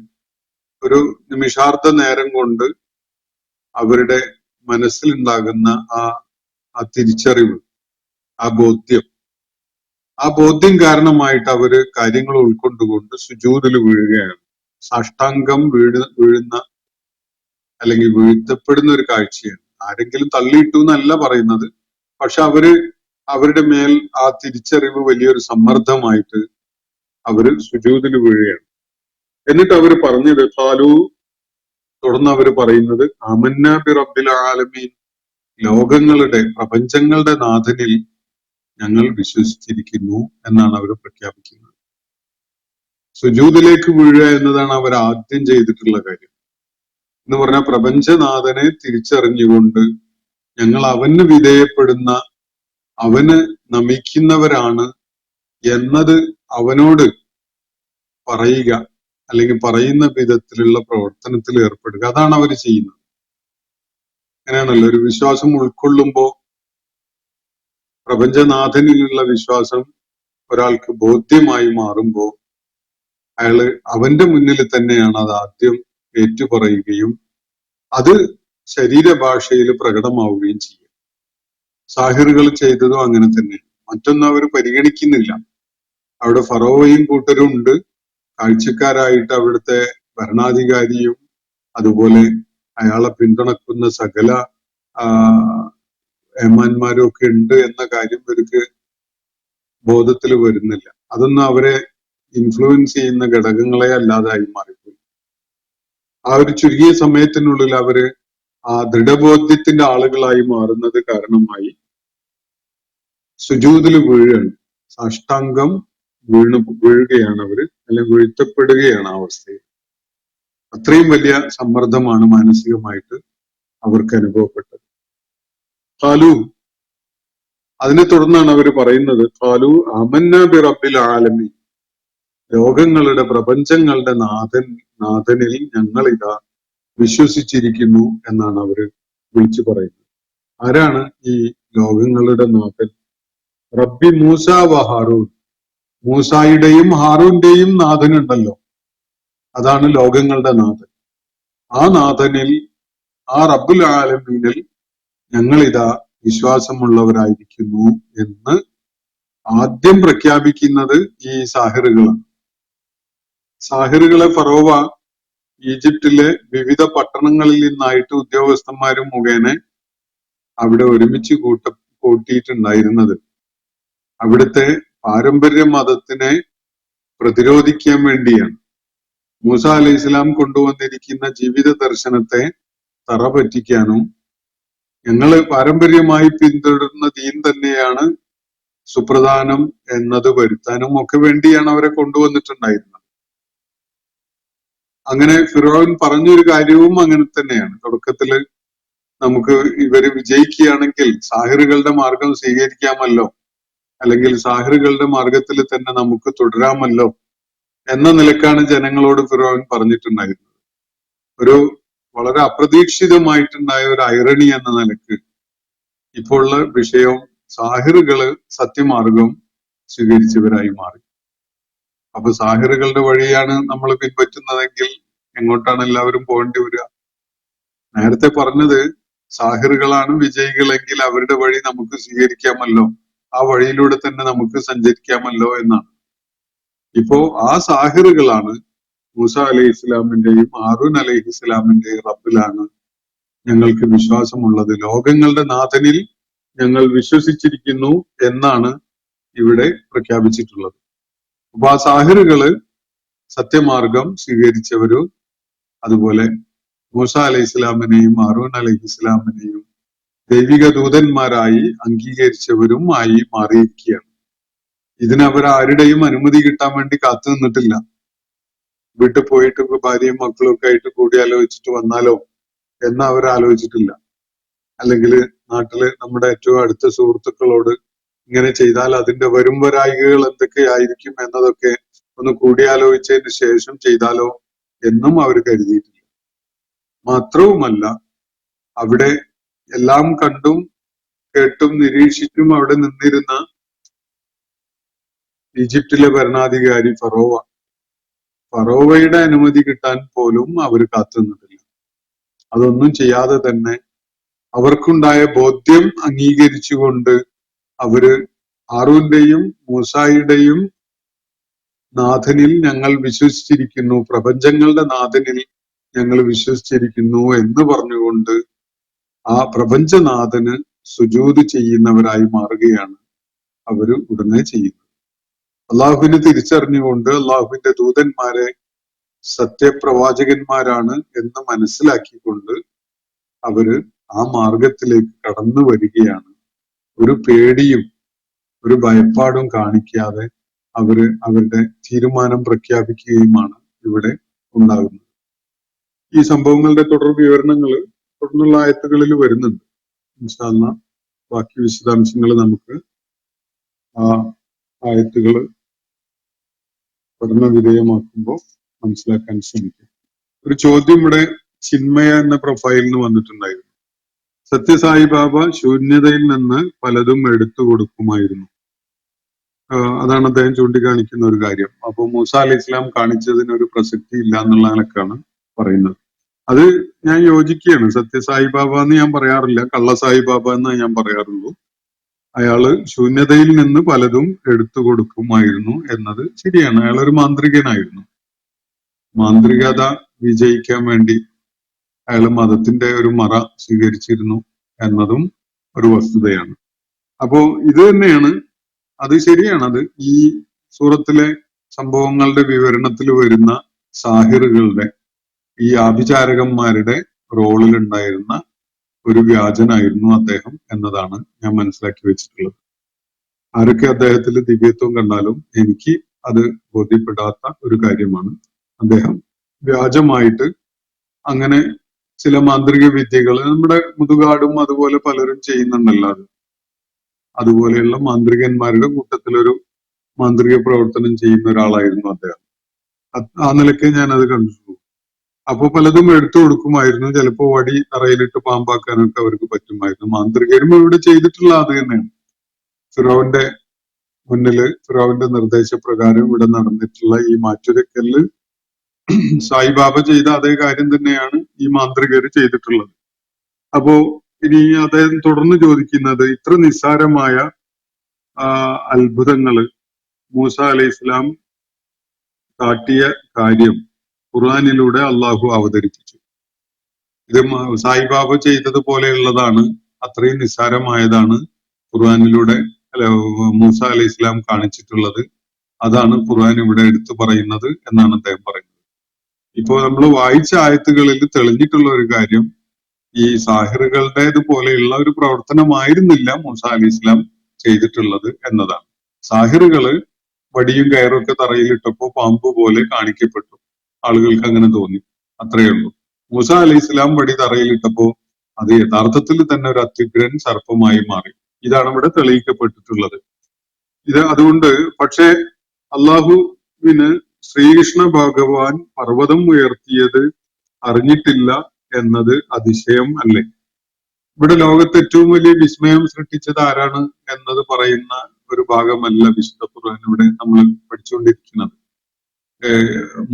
ഒരു നിമിഷാർദ്ധ നേരം കൊണ്ട് അവരുടെ മനസ്സിലുണ്ടാകുന്ന ആ തിരിച്ചറിവ്, ആ ബോധ്യം കാരണമായിട്ട് അവര് കാര്യങ്ങൾ ഉൾക്കൊണ്ടുകൊണ്ട് സുജൂദിൽ വീഴുകയാണ്. സാഷ്ടാംഗം വീഴുന്ന അല്ലെങ്കിൽ വീഴ്ത്തപ്പെടുന്ന ഒരു കാഴ്ചയാണ്. ആരെങ്കിലും തള്ളിയിട്ടു എന്നല്ല പറയുന്നത്, പക്ഷെ അവരുടെ മേൽ ആ തിരിച്ചറിവ് വലിയൊരു സമ്മർദ്ദമായിട്ട് അവര് സുജൂദിൽ വീഴുകയാണ്. എന്നിട്ട് അവര് പറഞ്ഞത് ഖാലൂ, തുടർന്ന് അവര് പറയുന്നത് ആമന്ന ബി റബ്ബിൽ ആലമീൻ, ലോകങ്ങളുടെ പ്രപഞ്ചങ്ങളുടെ നാഥനിൽ ഞങ്ങൾ വിശ്വസിച്ചിരിക്കുന്നു എന്നാണ് അവർ പ്രഖ്യാപിക്കുന്നത്. സുജൂദിലേക്ക് വീഴുക എന്നതാണ് അവർ ആദ്യം ചെയ്തിട്ടുള്ള കാര്യം. എന്ന് പറഞ്ഞാൽ പ്രപഞ്ചനാഥനെ തിരിച്ചറിഞ്ഞുകൊണ്ട് ഞങ്ങൾ അവന് വിധേയപ്പെടുന്ന, അവന് നമിക്കുന്നവരാണ് എന്നത് അവനോട് പറയുക, അല്ലെങ്കിൽ പറയുന്ന വിധത്തിലുള്ള പ്രവർത്തനത്തിൽ ഏർപ്പെടുക. അതാണ് അവർ ചെയ്യുന്നത്. അങ്ങനെയാണല്ലോ ഒരു വിശ്വാസം ഉൾക്കൊള്ളുമ്പോ, പ്രപഞ്ചനാഥനിലുള്ള വിശ്വാസം ഒരാൾക്ക് ബോധ്യമായി മാറുമ്പോ അയാള് അവന്റെ മുന്നിൽ തന്നെയാണ് അത് ആദ്യം ഏറ്റുപറയുകയും അത് ശരീരഭാഷയിൽ പ്രകടമാവുകയും ചെയ്യും. സാഹിറുകൾ ചെയ്തതും അങ്ങനെ തന്നെ. മറ്റൊന്നും അവർ പരിഗണിക്കുന്നില്ല. അവിടെ ഫറോവയും കൂട്ടരും ഉണ്ട്, കാഴ്ചക്കാരായിട്ട് അവിടുത്തെ ഭരണാധികാരിയും അതുപോലെ അയാളെ പിന്തുണക്കുന്ന സകല ഏമാന്മാരും ഒക്കെ ഉണ്ട് എന്ന കാര്യം ഇവർക്ക് ബോധത്തിൽ വരുന്നില്ല. അതൊന്നും അവരെ ഇൻഫ്ലുവൻസ് ചെയ്യുന്ന ഘടകങ്ങളെ അല്ലാതായി മാറിപ്പോയി. ആ ഒരു ചുരുങ്ങിയ സമയത്തിനുള്ളിൽ അവര് ആ ദൃഢബോധ്യത്തിന്റെ ആളുകളായി മാറുന്നത് കാരണമായി സുജൂദിൽ വീഴുകയാണ്, സാഷ്ടാംഗം വീഴുകയാണ് അവര്, അല്ലെങ്കിൽ വീഴ്ത്തപ്പെടുകയാണ് ആ അവസ്ഥയിൽ. അത്രയും വലിയ സമ്മർദ്ദമാണ് മാനസികമായിട്ട് അവർക്ക് അനുഭവപ്പെട്ടത്. ഖാലു, അതിനെ തുടർന്നാണ് അവർ പറയുന്നത് ഖാലു ആമന്ന ബി റബ്ബിൽ ആലമീൻ, ലോകങ്ങളുടെ പ്രപഞ്ചങ്ങളുടെ നാഥനിൽ ഞങ്ങൾ ഇതാ വിശ്വസിച്ചിരിക്കുന്നു എന്നാണ് അവര് വിളിച്ചു പറയുന്നത്. ആരാണ് ഈ ലോകങ്ങളുടെ നാഥൻ? റബ്ബി മൂസ വ ഹാറൂൻ, മൂസായുടെയും ഹാറൂന്റെയും നാഥനുണ്ടല്ലോ, അതാണ് ലോകങ്ങളുടെ നാഥൻ. ആ നാഥനിൽ, ആ റബ്ബുൽ ആലമീനിൽ ഞങ്ങളിതാ വിശ്വാസമുള്ളവരായിരിക്കുന്നു എന്ന് ആദ്യം പ്രഖ്യാപിക്കുന്നത് ഈ സാഹിറുകളാണ്. സാഹിറുകളെ ഫറോവ ഈജിപ്തിലെ വിവിധ പട്ടണങ്ങളിൽ നിന്നായിട്ട് ഉദ്യോഗസ്ഥന്മാരും മുഖേന അവിടെ ഒരുമിച്ച് കൂട്ടിയിട്ടുണ്ടായിരുന്നത് അവിടുത്തെ പാരമ്പര്യ മതത്തിനെ പ്രതിരോധിക്കാൻ വേണ്ടിയാണ്. മൂസ അലൈഹി ഇസ്ലാം കൊണ്ടുവന്നിരിക്കുന്ന ജീവിത ദർശനത്തെ തറ പറ്റിക്കാനും ഞങ്ങള് പാരമ്പര്യമായി പിന്തുടരുന്ന ദീൻ തന്നെയാണ് സുപ്രധാനം എന്നത് വരുത്താനും ഒക്കെ വേണ്ടിയാണ് അവരെ കൊണ്ടുവന്നിട്ടുണ്ടായിരുന്നത്. അങ്ങനെ ഫിറോൻ പറഞ്ഞൊരു കാര്യവും അങ്ങനെ തന്നെയാണ്. തുടക്കത്തില് നമുക്ക് ഇവര് വിജയിക്കുകയാണെങ്കിൽ സാഹിറുകളുടെ മാർഗം സ്വീകരിക്കാമല്ലോ, അല്ലെങ്കിൽ സാഹിറുകളുടെ മാർഗത്തിൽ തന്നെ നമുക്ക് തുടരാമല്ലോ എന്ന നിലക്കാണ് ജനങ്ങളോട് ഫിറോൻ പറഞ്ഞിട്ടുണ്ടായിരുന്നത്. ഒരു വളരെ അപ്രതീക്ഷിതമായിട്ടുണ്ടായ ഒരു ഐറണി എന്ന നിലക്ക് ഇപ്പോഴുള്ള വിഷയം സാഹിറുകള് സത്യമാർഗം സ്വീകരിച്ചവരായി മാറി. അപ്പൊ സാഹിറുകളുടെ വഴിയാണ് നമ്മൾ പിൻപറ്റുന്നതെങ്കിൽ എങ്ങോട്ടാണ് എല്ലാവരും പോകേണ്ടി വരിക? നേരത്തെ പറഞ്ഞത് സാഹിറുകളാണ് വിജയികളെങ്കിൽ അവരുടെ വഴി നമുക്ക് സ്വീകരിക്കാമല്ലോ, ആ വഴിയിലൂടെ തന്നെ നമുക്ക് സഞ്ചരിക്കാമല്ലോ എന്നാണ്. ഇപ്പോ ആ സാഹിറുകളാണ് മൂസ അലൈഹി ഇസ്ലാമിന്റെയും ഹാറൂൻ അലൈഹി ഇസ്ലാമിന്റെയും റബ്ബിലാണ് ഞങ്ങൾക്ക് വിശ്വാസമുള്ളത്, ലോകങ്ങളുടെ നാഥനിൽ ഞങ്ങൾ വിശ്വസിച്ചിരിക്കുന്നു എന്നാണ് ഇവിടെ പ്രഖ്യാപിച്ചിട്ടുള്ളത്. അപ്പൊ ആ സാഹിറുകള് സത്യമാർഗം സ്വീകരിച്ചവരും അതുപോലെ മൂസ അലൈഹി ഇസ്ലാമിനെയും ഹാറൂൻ അലൈഹി ഇസ്ലാമിനെയും ദൈവിക ദൂതന്മാരായി അംഗീകരിച്ചവരും ആയി മാറിയിരിക്കുകയാണ്. ഇതിന് അവർ ആരുടെയും അനുമതി കിട്ടാൻ വേണ്ടി കാത്തു നിന്നിട്ടില്ല. വീട്ടിൽ പോയിട്ട് ഭാര്യയും മക്കളും ഒക്കെ ആയിട്ട് കൂടിയാലോചിച്ചിട്ട് വന്നാലോ എന്ന് അവർ ആലോചിച്ചിട്ടില്ല. അല്ലെങ്കിൽ നാട്ടില് നമ്മുടെ ഏറ്റവും അടുത്ത സുഹൃത്തുക്കളോട് ഇങ്ങനെ ചെയ്താൽ അതിന്റെ വരും വരായികകൾ എന്തൊക്കെയായിരിക്കും എന്നതൊക്കെ ഒന്ന് കൂടിയാലോചിച്ചതിന് ശേഷം ചെയ്താലോ എന്നും അവർ കരുതിയിട്ടില്ല. മാത്രവുമല്ല, അവിടെ എല്ലാം കണ്ടും കേട്ടും നിരീക്ഷിച്ചും അവിടെ നിന്നിരുന്ന ഈജിപ്തിലെ ഭരണാധികാരി ഫറോവയുടെ അനുമതി കിട്ടാൻ പോലും അവർ കാത്തു നിന്നിട്ടില്ല. അതൊന്നും ചെയ്യാതെ തന്നെ അവർക്കുണ്ടായ ബോധ്യം അംഗീകരിച്ചുകൊണ്ട് അവര് ഹാറൂന്റെയും മൂസായുടെയും നാഥനിൽ ഞങ്ങൾ വിശ്വസിച്ചിരിക്കുന്നു, പ്രപഞ്ചങ്ങളുടെ നാഥനിൽ ഞങ്ങൾ വിശ്വസിച്ചിരിക്കുന്നു എന്ന് പറഞ്ഞുകൊണ്ട് ആ പ്രപഞ്ചനാഥന് സുജൂദ് ചെയ്യുന്നവരായി മാറുകയാണ് അവര് ഉടനെ ചെയ്യുന്നത്. അള്ളാഹുവിനെ തിരിച്ചറിഞ്ഞുകൊണ്ട് അള്ളാഹുവിന്റെ ദൂതന്മാരെ സത്യപ്രവാചകന്മാരാണ് എന്ന് മനസ്സിലാക്കിക്കൊണ്ട് അവര് ആ മാർഗത്തിലേക്ക് കടന്നു വരികയാണ്. ഒരു പേടിയും ഒരു ഭയപ്പാടും കാണിക്കാതെ അവര് അവരുടെ തീരുമാനം പ്രഖ്യാപിക്കുകയുമാണ് ഇവിടെ ഉണ്ടാകുന്നത്. ഈ സംഭവങ്ങളുടെ തുടർ വിവരണങ്ങൾ തുടർന്നുള്ള ആയത്തുകളിൽ വരുന്നുണ്ട്. ഇൻഷാ അല്ലാഹ് ബാക്കി വിശദാംശങ്ങൾ നമുക്ക് ആ ആയത്തുകൾ പഠന വിധേയമാക്കുമ്പോൾ മനസ്സിലാക്കാൻ ശ്രമിക്കാം. ഒരു ചോദ്യം ഇവിടെ ചിന്മയ എന്ന പ്രൊഫൈലിൽ നിന്ന് വന്നിട്ടുണ്ടായിരുന്നു. സത്യസായി ബാബ ശൂന്യതയിൽ നിന്ന് പലതും എടുത്തു കൊടുക്കുമായിരുന്നു. അതാണ് അദ്ദേഹം ചൂണ്ടിക്കാണിക്കുന്ന ഒരു കാര്യം. അപ്പൊ മൂസ അലൈഹി ഇസ്ലാം കാണിച്ചതിന് ഒരു പ്രസക്തി ഇല്ല എന്നുള്ള നിലക്കാണ് പറയുന്നത്. അത് ഞാൻ യോജിക്കുകയാണ്. സത്യസായി ബാബ എന്ന് ഞാൻ പറയാറില്ല, കള്ള സായി ബാബ എന്ന് ഞാൻ പറയാറുള്ളൂ. അയാള് ശൂന്യതയിൽ നിന്ന് പലതും എടുത്തു കൊടുക്കുമായിരുന്നു എന്നത് ശരിയാണ്. അയാളൊരു മാന്ത്രികനായിരുന്നു. മാന്ത്രികത വിജയിക്കാൻ വേണ്ടി അയാൾ മതത്തിന്റെ ഒരു മറ സ്വീകരിച്ചിരുന്നു എന്നതും ഒരു വസ്തുതയാണ്. അപ്പോ ഇത് തന്നെയാണ്, അത് ശരിയാണ്. അത് ഈ സൂറത്തിലെ സംഭവങ്ങളുടെ വിവരണത്തിൽ വരുന്ന സാഹിറുകളുടെ, ഈ ആഭിചാരകന്മാരുടെ റോളിൽ ഉണ്ടായിരുന്ന ഒരു വ്യാജനായിരുന്നു അദ്ദേഹം എന്നതാണ് ഞാൻ മനസ്സിലാക്കി വെച്ചിട്ടുള്ളത്. ആരൊക്കെ അദ്ദേഹത്തിൽ ദിവ്യത്വം കണ്ടാലും എനിക്ക് അത് ബോധ്യപ്പെടാത്ത ഒരു കാര്യമാണ്. അദ്ദേഹം വ്യാജമായിട്ട് അങ്ങനെ ചില മാന്ത്രിക വിദ്യകൾ നമ്മുടെ മുതുകാടും അതുപോലെ പലരും ചെയ്യുന്നുണ്ടല്ലോ. അതുപോലെയുള്ള മാന്ത്രികന്മാരുടെ കൂട്ടത്തിലൊരു മാന്ത്രിക പ്രവർത്തനം ചെയ്യുന്ന ഒരാളായിരുന്നു അദ്ദേഹം. ആ നിലയ്ക്ക് ഞാൻ അത് കണ്ടിട്ടുള്ളൂ. അപ്പൊ പലതും എടുത്തു കൊടുക്കുമായിരുന്നു. ചിലപ്പോ വടി തറയിലിട്ട് പാമ്പാക്കാനൊക്കെ അവർക്ക് പറ്റുമായിരുന്നു. മാന്ത്രികരും ഇവിടെ ചെയ്തിട്ടുള്ള അത് തന്നെയാണ്. ഫിറോവിന്റെ മുന്നില് ഫിറോവിന്റെ നിർദ്ദേശപ്രകാരം ഇവിടെ നടന്നിട്ടുള്ള ഈ മാറ്റുരക്കല് സായിബാബ ചെയ്ത അതേ കാര്യം തന്നെയാണ് ഈ മാന്ത്രികര് ചെയ്തിട്ടുള്ളത്. അപ്പോ ഇനി അദ്ദേഹം തുടർന്ന് ചോദിക്കുന്നത്, ഇത്ര നിസ്സാരമായ അത്ഭുതങ്ങള് മൂസ അലൈഹി ഇസ്ലാം കാട്ടിയ കാര്യം ഖുർആനിലൂടെ അള്ളാഹു അവതരിപ്പിച്ചു. ഇത് സായിബാബ ചെയ്തതുപോലെയുള്ളതാണ്, അത്രയും നിസ്സാരമായതാണ് ഖുർആനിലൂടെ മൂസ അലൈഹി ഇസ്ലാം കാണിച്ചിട്ടുള്ളത്. അതാണ് ഖുർആൻ ഇവിടെ എടുത്തു പറയുന്നത് എന്നാണ് അദ്ദേഹം പറയുന്നത്. ഇപ്പോ നമ്മൾ വായിച്ച ആയത്തുകളിൽ തെളിഞ്ഞിട്ടുള്ള ഒരു കാര്യം, ഈ സാഹിറുകളുടേതുപോലെയുള്ള ഒരു പ്രവർത്തനമായിരുന്നില്ല മൂസ അലൈഹി ഇസ്ലാം ചെയ്തിട്ടുള്ളത് എന്നതാണ്. സാഹിറുകള് വടിയും കയറും ഒക്കെ തറയിലിട്ടപ്പോ പാമ്പ് പോലെ കാണിക്കപ്പെട്ടു, ആളുകൾക്ക് അങ്ങനെ തോന്നി, അത്രയേ ഉള്ളൂ. മൂസ അലൈഹി ഇസ്ലാം വടി തറയിലിട്ടപ്പോ അത് യഥാർത്ഥത്തിൽ തന്നെ ഒരു അത്യുഗ്രൻ സർപ്പമായി മാറി. ഇതാണ് ഇവിടെ തെളിയിക്കപ്പെട്ടിട്ടുള്ളത്. ഇത് അതുകൊണ്ട് പക്ഷേ അള്ളാഹുവിന് ശ്രീകൃഷ്ണ ഭഗവാൻ പർവ്വതം ഉയർത്തിയത് അറിഞ്ഞിട്ടില്ല എന്നത് അതിശയം അല്ലേ? ഇവിടെ ലോകത്ത് ഏറ്റവും വലിയ വിസ്മയം സൃഷ്ടിച്ചത് ആരാണ് എന്നത് പറയുന്ന ഒരു ഭാഗമല്ല വിശുദ്ധ ഖുർആൻ ഇവിടെ നമ്മൾ പഠിച്ചുകൊണ്ടിരിക്കുന്നത്.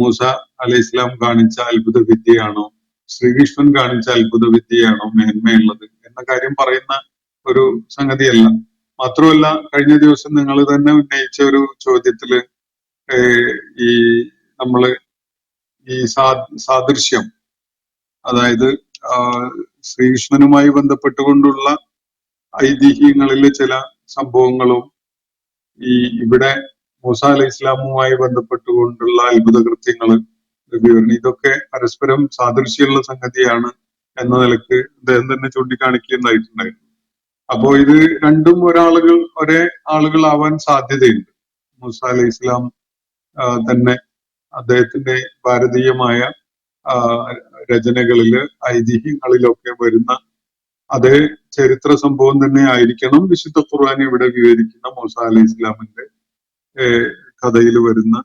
മൂസ അലൈഹി ഇസ്ലാം കാണിച്ച അത്ഭുത വിദ്യയാണോ, ശ്രീകൃഷ്ണൻ കാണിച്ച അത്ഭുത വിദ്യയാണോ മേന്മയുള്ളത് എന്ന കാര്യം പറയുന്ന ഒരു സംഗതിയല്ല. മാത്രമല്ല, കഴിഞ്ഞ ദിവസം നിങ്ങൾ തന്നെ ഉന്നയിച്ച ഒരു ചോദ്യത്തില് ഈ നമ്മള് ഈ സാദൃശ്യം, അതായത് ശ്രീകൃഷ്ണനുമായി ബന്ധപ്പെട്ടുകൊണ്ടുള്ള ഐതിഹ്യങ്ങളിലെ ചില സംഭവങ്ങളും ഈ ഇവിടെ മൂസ അലൈഹി ഇസ്ലാമുമായി ബന്ധപ്പെട്ടുകൊണ്ടുള്ള അത്ഭുത കൃത്യങ്ങള് വിവരണം, ഇതൊക്കെ പരസ്പരം സാദൃശ്യമുള്ള സംഗതിയാണ് എന്ന നിലക്ക് അദ്ദേഹം തന്നെ ചൂണ്ടിക്കാണിക്കുകയുണ്ടായിട്ടുണ്ടായിരുന്നു. അപ്പോ ഇത് രണ്ടും ഒരേ ആളുകളാവാൻ സാധ്യതയുണ്ട്. മൂസ അലൈഹി ഇസ്ലാം തന്നെ അദ്ദേഹത്തിന്റെ ഭാരതീയമായ രചനകളില് ഐതിഹ്യങ്ങളിലൊക്കെ വരുന്ന അതേ ചരിത്ര സംഭവം തന്നെ ആയിരിക്കണം വിശുദ്ധ ഖുർആൻ ഇവിടെ വിവരിക്കുന്ന മൂസ അലൈഹി ഇസ്ലാമിന്റെ കഥയിൽ വരുന്ന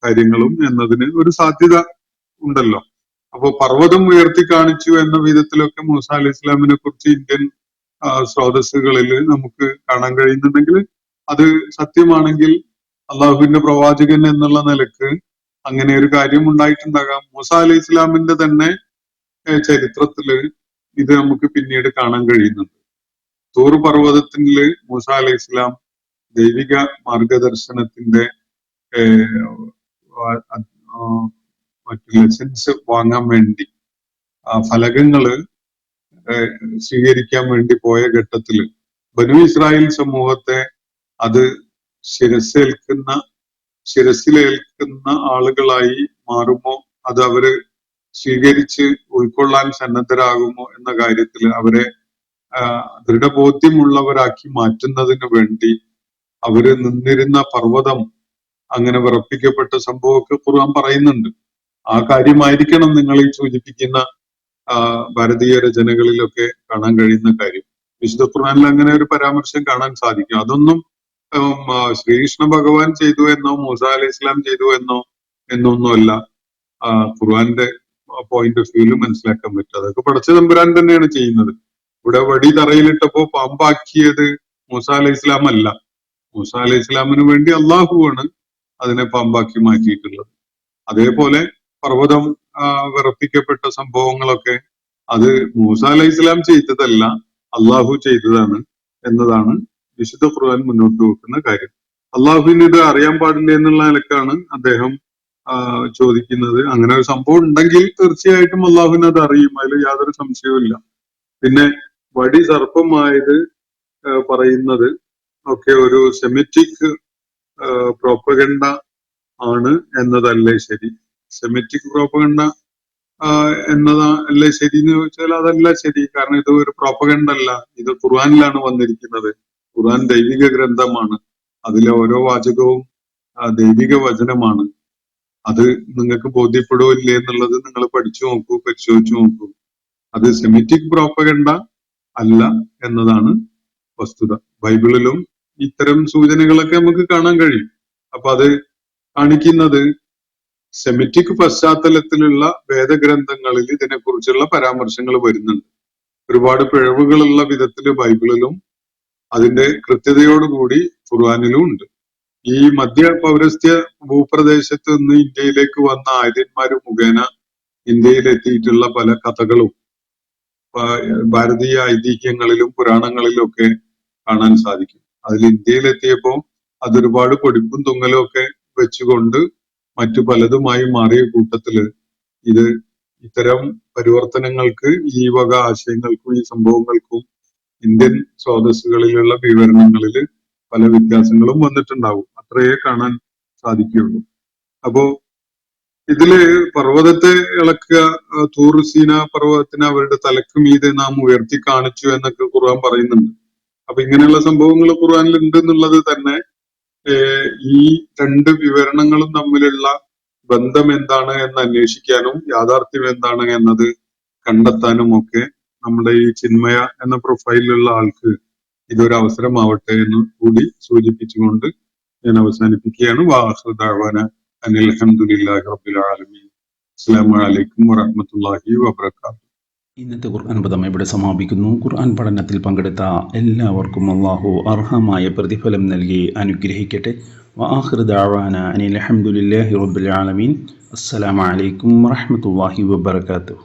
കാര്യങ്ങളും എന്നതിന് ഒരു സാധ്യത ഉണ്ടല്ലോ. അപ്പൊ പർവ്വതം ഉയർത്തി കാണിച്ചു എന്ന വിധത്തിലൊക്കെ മൂസ അലൈഹി ഇസ്ലാമിനെ കുറിച്ച് ഇന്ത്യൻ സ്രോതസ്സുകളിൽ നമുക്ക് കാണാൻ കഴിയുന്നുണ്ടെങ്കിൽ അത് സത്യമാണെങ്കിൽ അള്ളാഹുവിന്റെ പ്രവാചകൻ എന്നുള്ള നിലക്ക് അങ്ങനെ ഒരു കാര്യം ഉണ്ടായിട്ടുണ്ടാകാം. മൂസ അലൈഹി ഇസ്ലാമിന്റെ തന്നെ ചരിത്രത്തില് ഇത് നമുക്ക് പിന്നീട് കാണാൻ കഴിയുന്നുണ്ട്. തൂർ പർവ്വതത്തില് മൂസ അലൈഹി ഇസ്ലാം ദൈവിക മാർഗദർശനത്തിന്റെ മറ്റു ലെസൻസ് വാങ്ങാൻ വേണ്ടി ഫലകങ്ങള് സ്വീകരിക്കാൻ വേണ്ടി പോയ ഘട്ടത്തില് ബനു ഇസ്രായേൽ സമൂഹത്തെ അത് ശിരസിലേൽക്കുന്ന ആളുകളായി മാറുമോ, അത് അവര് സ്വീകരിച്ച് ഉൾക്കൊള്ളാൻ സന്നദ്ധരാകുമോ എന്ന കാര്യത്തിൽ അവരെ ദൃഢബോധ്യമുള്ളവരാക്കി മാറ്റുന്നതിന് വേണ്ടി അവര് നിന്നിരുന്ന പർവ്വതം അങ്ങനെ വിറപ്പിക്കപ്പെട്ട സംഭവമൊക്കെ ഖുർആൻ പറയുന്നുണ്ട്. ആ കാര്യമായിരിക്കണം നിങ്ങൾ ഈ സൂചിപ്പിക്കുന്ന ഭാരതീയ രചനകളിലൊക്കെ കാണാൻ കഴിയുന്ന കാര്യം. വിശുദ്ധ ഖുർആനിൽ അങ്ങനെ ഒരു പരാമർശം കാണാൻ സാധിക്കും. അതൊന്നും ശ്രീകൃഷ്ണ ഭഗവാൻ ചെയ്തു എന്നോ മൂസ അലൈഹി ഇസ്ലാം ചെയ്തു എന്നൊന്നുമല്ല ഖുർആന്റെ പോയിന്റ് ഓഫ് വ്യൂവിൽ മനസ്സിലാക്കാൻ പറ്റും. അതൊക്കെ പടച്ച തമ്പുരാൻ തന്നെയാണ് ചെയ്യുന്നത്. ഇവിടെ വടി തറയിലിട്ടപ്പോ പാമ്പാക്കിയത് മൂസ അലൈഹി ഇസ്ലാം അല്ല, മൂസ അലൈഹി ഇസ്ലാമിന് വേണ്ടി അള്ളാഹുവാണ് അതിനെ പാമ്പാക്കി മാറ്റിയിട്ടുള്ളത്. അതേപോലെ പർവ്വതം വിറപ്പിക്കപ്പെട്ട സംഭവങ്ങളൊക്കെ അത് മൂസ അലൈഹി ഇസ്ലാം ചെയ്തതല്ല, അള്ളാഹു ചെയ്തതാണ് എന്നതാണ് വിശുദ്ധ ഖുർആൻ മുന്നോട്ട് വെക്കുന്ന കാര്യം. അള്ളാഹുവിന് ഇത് അറിയാൻ പാടില്ല എന്നുള്ള നിലക്കാണ് അദ്ദേഹം ചോദിക്കുന്നത്. അങ്ങനെ ഒരു സംഭവം ഉണ്ടെങ്കിൽ തീർച്ചയായിട്ടും അള്ളാഹുവിന് അത് അറിയും, അതിൽ യാതൊരു സംശയവും ഇല്ല. പിന്നെ വടി സർപ്പമായത് പറയുന്നത് ഒക്കെ ഒരു സെമിറ്റിക് പ്രോപ്പഗണ്ട ആണ് എന്നതല്ലേ ശരി? സെമിറ്റിക് പ്രോപ്പഗണ്ട എന്നതല്ലേ ശരി എന്ന് ചോദിച്ചാൽ അതല്ല ശരി. കാരണം ഇത് ഒരു പ്രോപ്പഗണ്ട അല്ല, ഇത് ഖുർആനിലാണ് വന്നിരിക്കുന്നത്. ഖുർആൻ ദൈവിക ഗ്രന്ഥമാണ്, അതിലെ ഓരോ വാചകവും ദൈവിക വചനമാണ്. അത് നിങ്ങൾക്ക് ബോധ്യപ്പെടുമോ ഇല്ലേ എന്നുള്ളത് നിങ്ങൾ പഠിച്ചു നോക്കൂ, പരിശോധിച്ചു നോക്കൂ. അത് സെമിറ്റിക് പ്രോപ്പഗണ്ട അല്ല എന്നതാണ് വസ്തുത. ബൈബിളിലും ഇത്തരം സൂചനകളൊക്കെ നമുക്ക് കാണാൻ കഴിയും. അപ്പൊ അത് കാണിക്കുന്നത് സെമിറ്റിക് പശ്ചാത്തലത്തിലുള്ള വേദഗ്രന്ഥങ്ങളിൽ ഇതിനെക്കുറിച്ചുള്ള പരാമർശങ്ങൾ വരുന്നുണ്ട്. ഒരുപാട് പിഴവുകളുള്ള വിധത്തില് ബൈബിളിലും അതിന്റെ കൃത്യതയോടുകൂടി ഖുർആനിലും ഉണ്ട്. ഈ മധ്യ പൗരസ്ത്യ ഭൂപ്രദേശത്ത് നിന്ന് ഇന്ത്യയിലേക്ക് വന്ന ആര്യന്മാര് മുഖേന ഇന്ത്യയിൽ എത്തിയിട്ടുള്ള പല കഥകളും ഭാരതീയ ഐതിഹ്യങ്ങളിലും പുരാണങ്ങളിലും ഒക്കെ കാണാൻ സാധിക്കും. അതിൽ ഇന്ത്യയിലെത്തിയപ്പോൾ അതൊരുപാട് പൊടിപ്പും തുങ്ങലും ഒക്കെ വെച്ചുകൊണ്ട് മറ്റു പലതുമായി മാറിയ കൂട്ടത്തില് ഇത് ഇത്തരം പരിവർത്തനങ്ങൾക്ക്, ഈ വക ആശയങ്ങൾക്കും ഈ സംഭവങ്ങൾക്കും ഇന്ത്യൻ സ്രോതസ്സുകളിലുള്ള വിവരണങ്ങളിൽ പല വ്യത്യാസങ്ങളും വന്നിട്ടുണ്ടാവും. അത്രയേ കാണാൻ സാധിക്കുകയുള്ളൂ. അപ്പോ ഇതില് പർവ്വതത്തെ ഇളക്കുക, തൂർ സീന പർവ്വതത്തിന് അവരുടെ തലക്ക് മീതെ നാം ഉയർത്തി കാണിച്ചു എന്നൊക്കെ ഖുർആൻ പറയുന്നുണ്ട്. അപ്പൊ ഇങ്ങനെയുള്ള സംഭവങ്ങൾ ഖുർആനിൽ ഉണ്ട് എന്നുള്ളത് തന്നെ ഈ രണ്ട് വിവരണങ്ങളും തമ്മിലുള്ള ബന്ധം എന്താണ് എന്ന് അന്വേഷിക്കാനും യാഥാർത്ഥ്യം എന്താണ് എന്നത് കണ്ടെത്താനും ഒക്കെ നമ്മുടെ ഈ ചിന്മയ എന്ന പ്രൊഫൈലിലുള്ള ആൾക്ക് ഇതൊരു അവസരമാവട്ടെ എന്ന് കൂടി സൂചിപ്പിച്ചുകൊണ്ട് ഞാൻ അവസാനിപ്പിക്കുകയാണ്. വാഹിറു ദഅ്വാന അനിൽ ഹംദുലില്ലാഹി റബ്ബിൽ ആലമീൻ. അസ്സലാമു അലൈക്കും വറഹ്മത്തുള്ളാഹി വബറകാതുഹു. ഇന്നത്തെ ഖുർആൻ പദം ഇവിടെ സമാപിക്കുന്നു. ഖുർആൻ പഠനത്തിൽ പങ്കെടുത്ത എല്ലാവർക്കും അല്ലാഹു അർഹമായ പ്രതിഫലം നൽകി അനുഗ്രഹിക്കട്ടെ. വആഖിറു ദഅ്വാന അനിൽ ഹംദുലില്ലാഹി റബ്ബിൽ ആലമീൻ. അസ്സലാമു അലൈക്കും വറഹ്മത്തുള്ളാഹി വബറകാതുഹു.